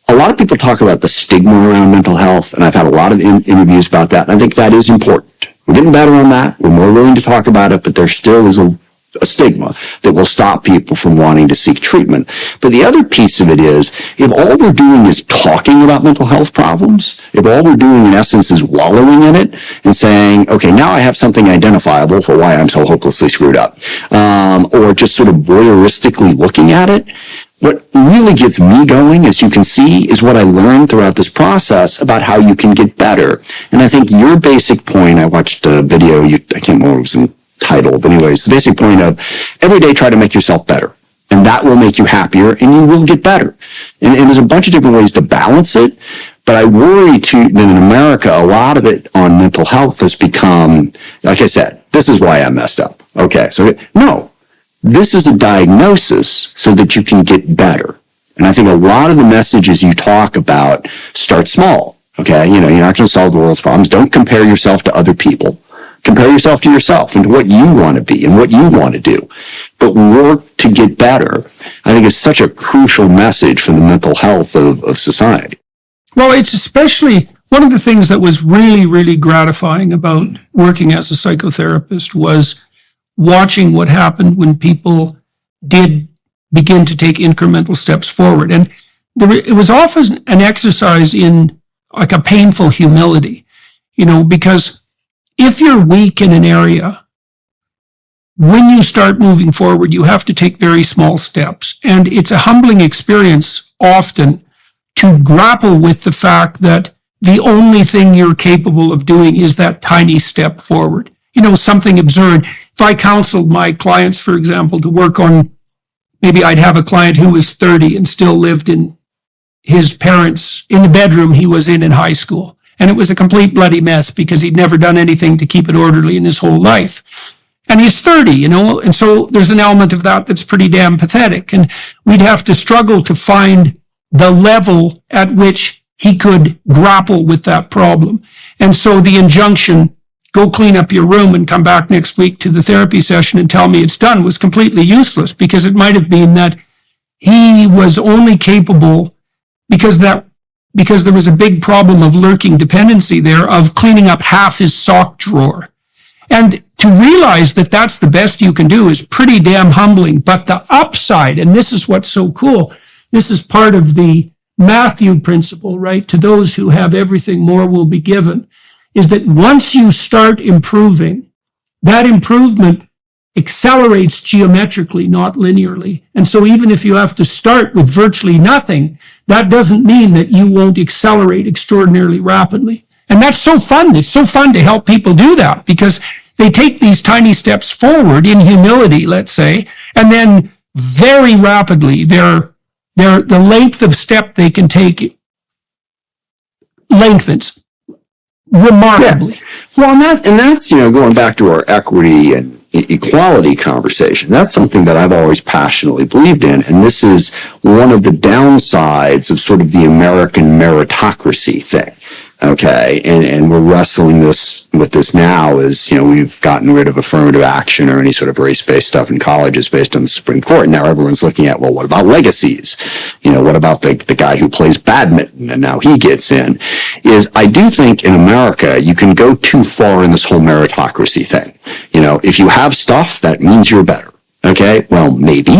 A: a lot of people talk about the stigma around mental health, and I've had a lot of interviews about that, and I think that is important. We're getting better on that. We're more willing to talk about it, but there still is a stigma that will stop people from wanting to seek treatment. But the other piece of it is, if all we're doing is talking about mental health problems, if all we're doing in essence is wallowing in it and saying, okay, now I have something identifiable for why I'm so hopelessly screwed up, or just sort of voyeuristically looking at it, what really gets me going, as you can see, is what I learned throughout this process about how you can get better. And I think your basic point, I watched a video, I can't remember what it was in title, but anyways, the basic point of every day try to make yourself better. And that will make you happier and you will get better. And there's a bunch of different ways to balance it. But I worry too that in America, a lot of it on mental health has become, like I said, this is why I messed up. Okay. So no, this is a diagnosis so that you can get better. And I think a lot of the messages you talk about start small. Okay. You're not going to solve the world's problems. Don't compare yourself to other people. Compare yourself to yourself and to what you want to be and what you want to do. But work to get better, I think, is such a crucial message for the mental health of society.
B: Well, it's especially one of the things that was really, really gratifying about working as a psychotherapist was watching what happened when people did begin to take incremental steps forward. And it was often an exercise in like a painful humility, because if you're weak in an area, when you start moving forward, you have to take very small steps. And it's a humbling experience often to grapple with the fact that the only thing you're capable of doing is that tiny step forward. Something absurd. If I counseled my clients, for example, to work on, maybe I'd have a client who was 30 and still lived in his parents, in the bedroom he was in high school. And it was a complete bloody mess because he'd never done anything to keep it orderly in his whole life. And he's 30, and so there's an element of that that's pretty damn pathetic. And we'd have to struggle to find the level at which he could grapple with that problem. And so the injunction, go clean up your room and come back next week to the therapy session and tell me it's done, was completely useless, because it might have been that he was only capable, because there was a big problem of lurking dependency there, of cleaning up half his sock drawer. And to realize that that's the best you can do is pretty damn humbling. But the upside, and this is what's so cool, this is part of the Matthew principle, right? To those who have everything, more will be given, is that once you start improving, that improvement accelerates geometrically, not linearly. And so even if you have to start with virtually nothing, that doesn't mean that you won't accelerate extraordinarily rapidly. And that's so fun. It's so fun to help people do that, because they take these tiny steps forward in humility, let's say, and then very rapidly the length of step they can take lengthens remarkably.
A: Yeah. Well, and that's going back to our equity and equality conversation. That's something that I've always passionately believed in, and this is one of the downsides of sort of the American meritocracy thing. Okay, and we're wrestling with this now, is, we've gotten rid of affirmative action or any sort of race-based stuff in colleges based on the Supreme Court. Now everyone's looking at, well, what about legacies? What about the guy who plays badminton and now he gets in? I do think in America, you can go too far in this whole meritocracy thing. If you have stuff, that means you're better. Okay, well, maybe,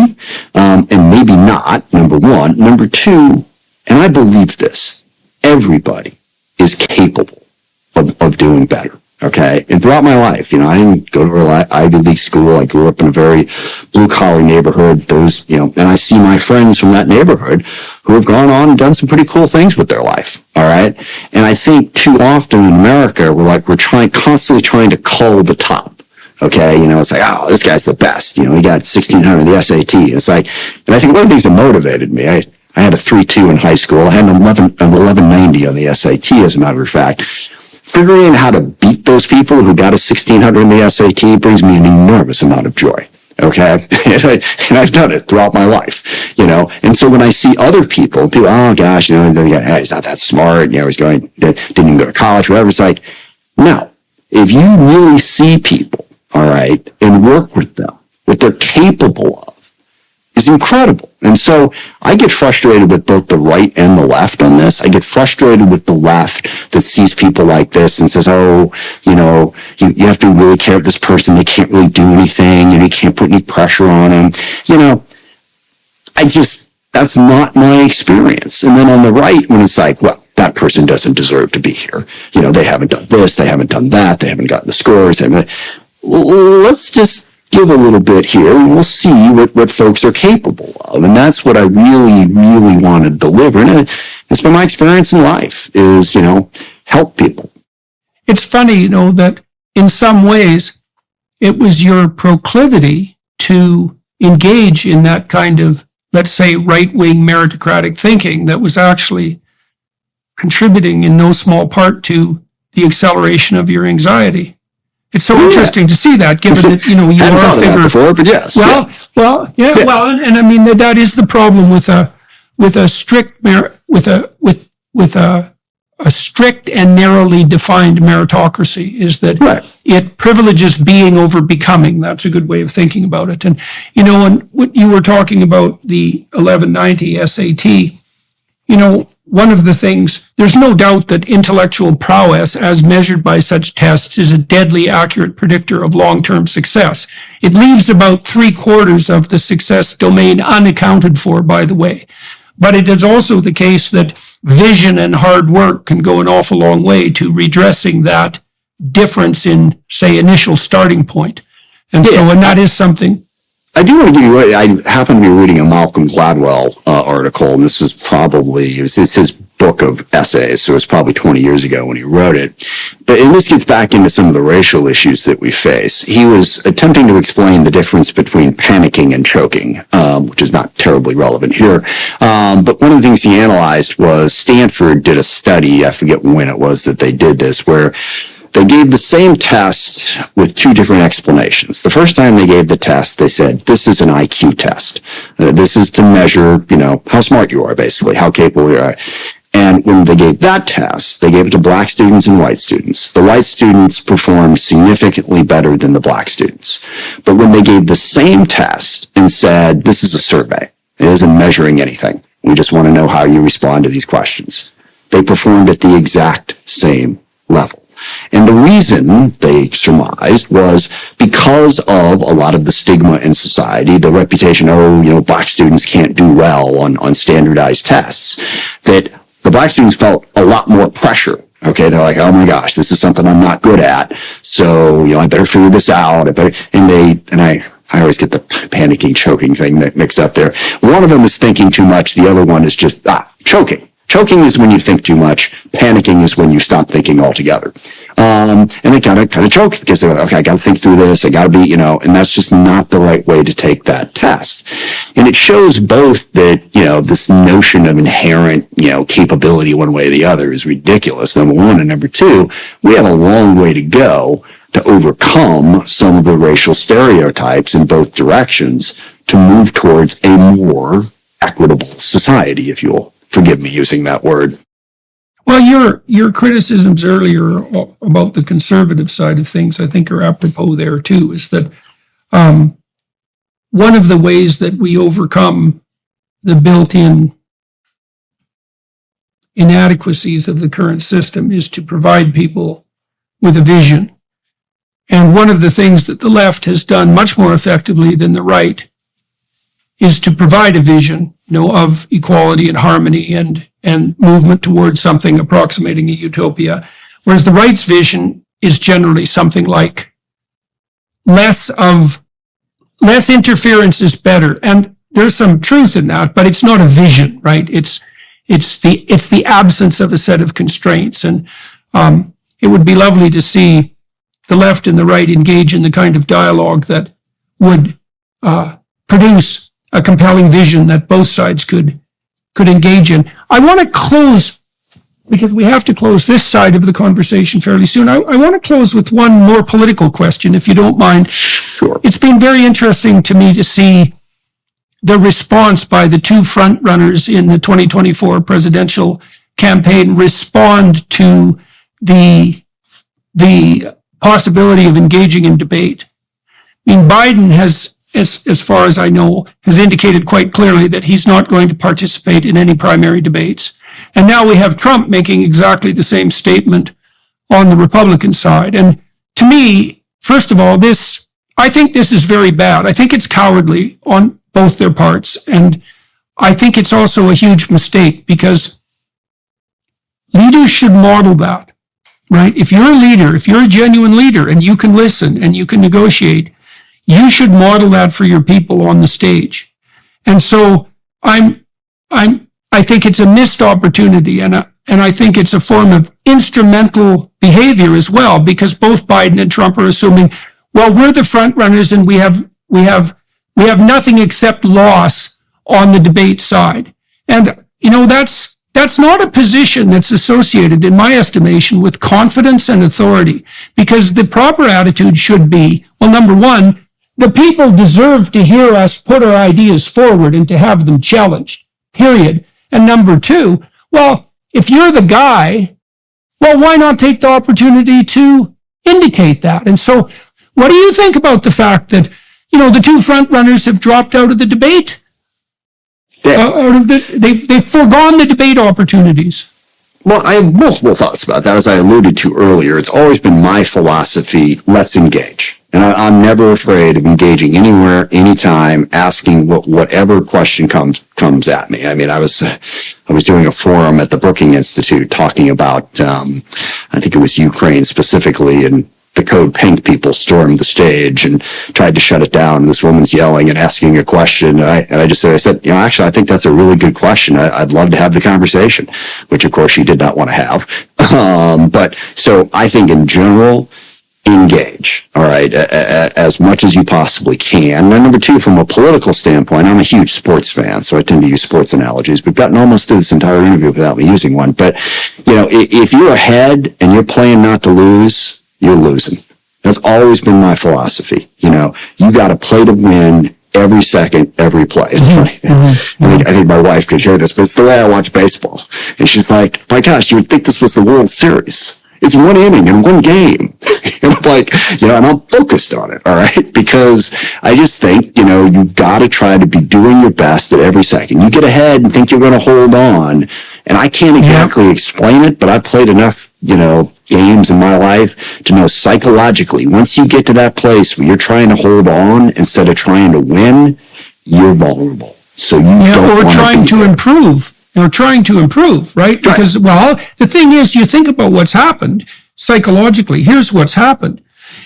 A: and maybe not, number one. Number two, and I believe this, everybody is capable of doing better. Okay. And throughout my life, I didn't go to an Ivy League school. I grew up in a very blue collar neighborhood. And I see my friends from that neighborhood who have gone on and done some pretty cool things with their life. All right. And I think too often in America, we're constantly trying to cull the top. Okay. It's like, oh, this guy's the best. He got 1600 in the SAT. It's like, and I think one of the things that motivated me, I had a 3.2 in high school. I had an 1190 on the SAT, as a matter of fact. Figuring out how to beat those people who got a 1600 in the SAT brings me an enormous amount of joy. Okay. And I've done it throughout my life, and so when I see other people, oh gosh, he's not that smart. Didn't even go to college, whatever. It's like, no, if you really see people, all right, and work with them, what they're capable of is incredible. And so I get frustrated with both the right and the left on this. I get frustrated with the left that sees people like this and says, oh, you have to really care about this person. They can't really do anything, and you can't put any pressure on them. That's not my experience. And then on the right, when it's like, well, that person doesn't deserve to be here. They haven't done this, they haven't done that, they haven't gotten the scores. Let's just give a little bit here, and we'll see what folks are capable of. And that's what I really, really want to deliver. And it's been my experience in life is, help people.
B: It's funny, that in some ways it was your proclivity to engage in that kind of, let's say, right-wing meritocratic thinking that was actually contributing in no small part to the acceleration of your anxiety. It's so interesting to see that, given that, you are a figure
A: before, but yes.
B: Well, and I mean that is the problem with a strict and narrowly defined meritocracy, is that it privileges being over becoming. That's a good way of thinking about it. And and what you were talking about, the 1190 SAT, one of the things, there's no doubt that intellectual prowess, as measured by such tests, is a deadly accurate predictor of long-term success. It leaves about 3/4 of the success domain unaccounted for, by the way. But it is also the case that vision and hard work can go an awful long way to redressing that difference in, say, initial starting point. And and that is something.
A: I do want to give you, I happen to be reading a Malcolm Gladwell article, and this was probably, it's his book of essays, so it's probably 20 years ago when he wrote it. And this gets back into some of the racial issues that we face. He was attempting to explain the difference between panicking and choking, which is not terribly relevant here. But one of the things he analyzed was Stanford did a study, I forget when it was that they did this, where they gave the same test with two different explanations. The first time they gave the test, they said, this is an IQ test. This is to measure, how smart you are, basically, how capable you are. And when they gave that test, they gave it to black students and white students. The white students performed significantly better than the black students. But when they gave the same test and said, this is a survey, it isn't measuring anything, we just want to know how you respond to these questions, they performed at the exact same level. And the reason they surmised was because of a lot of the stigma in society, the reputation, black students can't do well on standardized tests, that the black students felt a lot more pressure. Okay, they're like, oh my gosh, this is something I'm not good at, so I better figure this out. I always get the panicking, choking thing mixed up there. One of them is thinking too much. The other one is just choking. Choking is when you think too much. Panicking is when you stop thinking altogether. And they kind of choked because they're like, okay, I got to think through this. I got to be, and that's just not the right way to take that test. And it shows both that, this notion of inherent, capability one way or the other is ridiculous, number one. And number two, we have a long way to go to overcome some of the racial stereotypes in both directions to move towards a more equitable society, if you'll forgive me using that word.
B: Well, your criticisms earlier about the conservative side of things, I think, are apropos there too, is that one of the ways that we overcome the built-in inadequacies of the current system is to provide people with a vision. And one of the things that the left has done much more effectively than the right is to provide a vision, of equality and harmony and movement towards something approximating a utopia. Whereas the right's vision is generally something like less interference is better. And there's some truth in that, but it's not a vision, right? It's the absence of a set of constraints. And it would be lovely to see the left and the right engage in the kind of dialogue that would produce a compelling vision that both sides could engage in. I want to close, because we have to close this side of the conversation fairly soon. I want to close with one more political question, if you don't mind.
A: Sure.
B: It's been very interesting to me to see the response by the two front runners in the 2024 presidential campaign respond to the possibility of engaging in debate. I mean, Biden has, as far as I know, has indicated quite clearly that he's not going to participate in any primary debates. And now we have Trump making exactly the same statement on the Republican side. And to me, first of all, I think this is very bad. I think it's cowardly on both their parts. And I think it's also a huge mistake, because leaders should model that, right? If you're a leader, if you're a genuine leader and you can listen and you can negotiate, you should model that for your people on the stage. And so I think it's a missed opportunity, and I think it's a form of instrumental behavior as well, because both Biden and Trump are assuming, well, we're the front runners and we have nothing except loss on the debate side. And that's not a position that's associated, in my estimation, with confidence and authority, because the proper attitude should be, well, number one, the people deserve to hear us put our ideas forward and to have them challenged, period. And number two, well, if you're the guy, well, why not take the opportunity to indicate that? And so what do you think about the fact that, the two front runners have dropped out of the debate? They've foregone the debate opportunities.
A: Well, I have multiple thoughts about that. As I alluded to earlier, it's always been my philosophy, let's engage. And I'm never afraid of engaging anywhere, anytime, asking whatever question comes at me. I mean, I was doing a forum at the Brookings Institute talking about, I think it was Ukraine specifically, and the Code Pink people stormed the stage and tried to shut it down. And this woman's yelling and asking a question. And I just said, actually, I think that's a really good question. I'd love to have the conversation, which of course she did not want to have. But so I think in general, engage, all right, as much as you possibly can. And number two, from a political standpoint, I'm a huge sports fan, so I tend to use sports analogies. We've gotten almost through this entire interview without me using one. But, if you're ahead and you're playing not to lose, you're losing. That's always been my philosophy. You got to play to win every second, every play. It's funny. I think my wife could hear this, but it's the way I watch baseball. And she's like, my gosh, you would think this was the World Series. It's one inning and one game. And I'm like, and I'm focused on it, all right? Because I just think, you got to try to be doing your best at every second. You get ahead and think you're going to hold on. And I can't exactly explain it, but I've played enough, games in my life to know psychologically, once you get to that place where you're trying to hold on instead of trying to win, you're vulnerable. So you don't want to
B: trying to improve. They're trying to improve, right? Because, well, the thing is, you think about what's happened psychologically. Here's what's happened,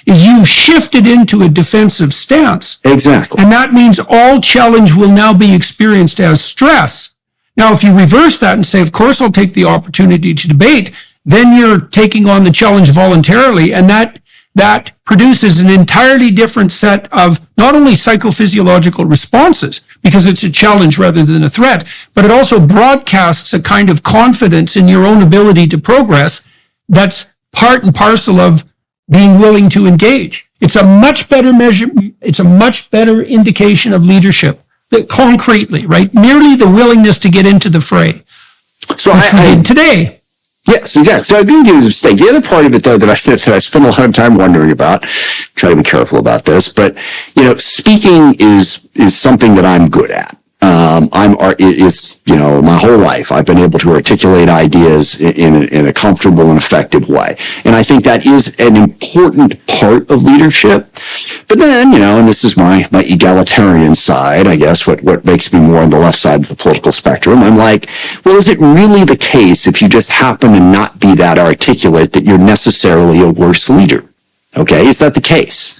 B: is you shifted into a defensive stance.
A: Exactly.
B: And that means all challenge will now be experienced as stress. Now, if you reverse that and say, of course, I'll take the opportunity to debate, then you're taking on the challenge voluntarily. And that produces an entirely different set of not only psychophysiological responses, because it's a challenge rather than a threat, but it also broadcasts a kind of confidence in your own ability to progress that's part and parcel of being willing to engage. It's a much better measure. It's a much better indication of leadership, concretely, right? Merely the willingness to get into the fray.
A: So
B: which we did today.
A: Yes, exactly. So I agree with you as a mistake. The other part of it, though, that I spend a lot of time wondering about, try to be careful about this, but, speaking is something that I'm good at. My whole life, I've been able to articulate ideas in a comfortable and effective way. And I think that is an important part of leadership. But then, and this is my egalitarian side, I guess, what makes me more on the left side of the political spectrum. I'm like, well, is it really the case if you just happen to not be that articulate that you're necessarily a worse leader? Okay, is that the case?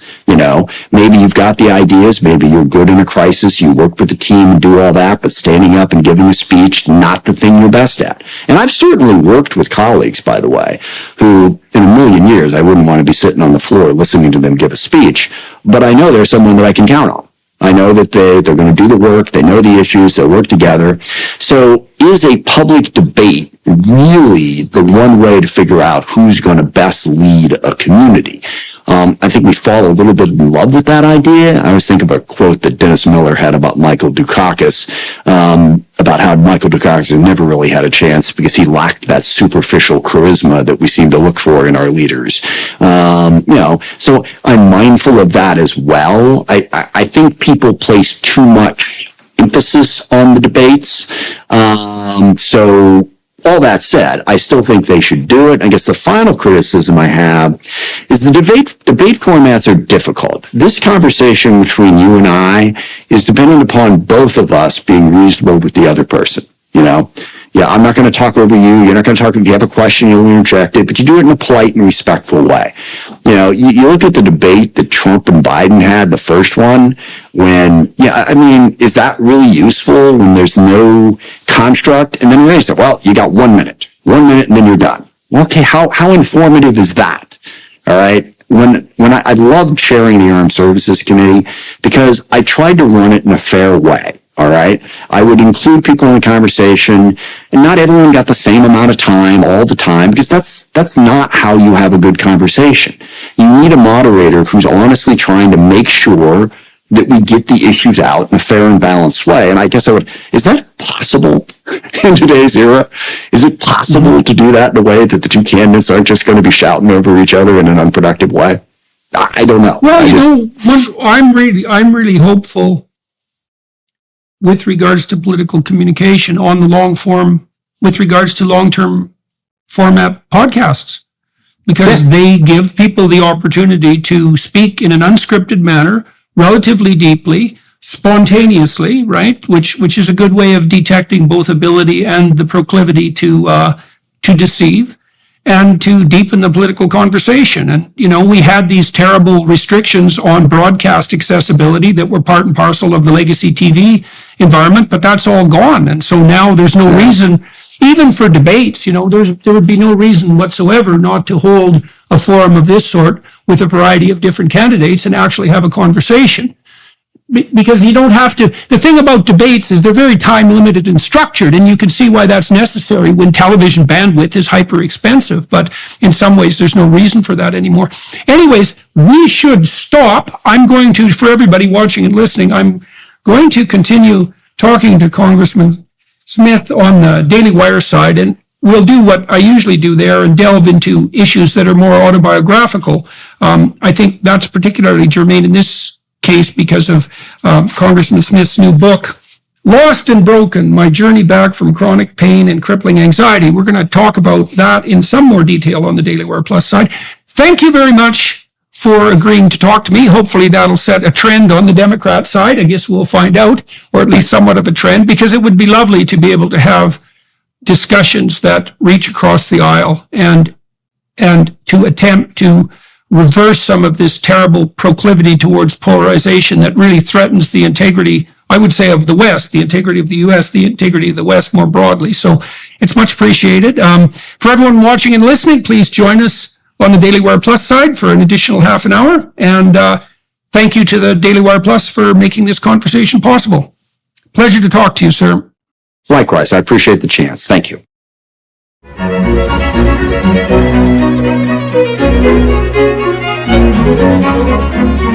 A: Maybe you've got the ideas, maybe you're good in a crisis, you work with the team and do all that, but standing up and giving a speech, not the thing you're best at. And I've certainly worked with colleagues, by the way, who in a million years, I wouldn't want to be sitting on the floor listening to them give a speech, but I know there's someone that I can count on. I know that they're going to do the work, they know the issues, they'll work together. So is a public debate really the one way to figure out who's going to best lead a community? I think we fall a little bit in love with that idea. I always think of a quote that Dennis Miller had about Michael Dukakis, about how Michael Dukakis never really had a chance because he lacked that superficial charisma that we seem to look for in our leaders. So I'm mindful of that as well. I think people place too much emphasis on the debates. So all that said, I still think they should do it. I guess the final criticism I have is the debate formats are difficult. This conversation between you and I is dependent upon both of us being reasonable with the other person. Yeah, I'm not going to talk over you. You're not going to talk. If you have a question, you'll interject it, but you do it in a polite and respectful way. You look at the debate that Trump and Biden had, the first one, is that really useful when there's no construct? And then they said, well, you got 1 minute, and then you're done. Well, okay, how informative is that? All right. When I loved chairing the Armed Services Committee because I tried to run it in a fair way. All right. I would include people in the conversation, and not everyone got the same amount of time all the time because that's not how you have a good conversation. You need a moderator who's honestly trying to make sure that we get the issues out in a fair and balanced way. And I guess is that possible in today's era? Is it possible to do that in a way that the two candidates aren't just going to be shouting over each other in an unproductive way? I don't know.
B: Well, I'm really hopeful with regards to political communication on the long form, with regards to long-term format podcasts, because they give people the opportunity to speak in an unscripted manner, relatively deeply, spontaneously, right? Which is a good way of detecting both ability and the proclivity to deceive. and to deepen the political conversation. And, we had these terrible restrictions on broadcast accessibility that were part and parcel of the legacy TV environment, but that's all gone. And so now there's no reason, even for debates, there would be no reason whatsoever not to hold a forum of this sort with a variety of different candidates and actually have a conversation. Because you don't have to, the thing about debates is they're very time limited and structured, and you can see why that's necessary when television bandwidth is hyper expensive, but in some ways there's no reason for that anymore. Anyways, we should stop. I'm going to, for everybody watching and listening, I'm going to continue talking to Congressman Smith on the Daily Wire side, and we'll do what I usually do there and delve into issues that are more autobiographical. I think that's particularly germane in this case because of Congressman Smith's new book, Lost and Broken, My Journey Back from Chronic Pain and Crippling Anxiety. We're going to talk about that in some more detail on the Daily Wire Plus side. Thank you very much for agreeing to talk to me. Hopefully that'll set a trend on the Democrat side. I guess we'll find out, or at least somewhat of a trend, because it would be lovely to be able to have discussions that reach across the aisle and to attempt to reverse some of this terrible proclivity towards polarization that really threatens the integrity, I would say, of the West, the integrity of the U.S., the integrity of the West more broadly. So it's much appreciated. For everyone watching and listening, please join us on the Daily Wire Plus side for an additional half an hour. And thank you to the Daily Wire Plus for making this conversation possible. Pleasure to talk to you, sir.
A: Likewise, I appreciate the chance. Thank you.
D: Thank you.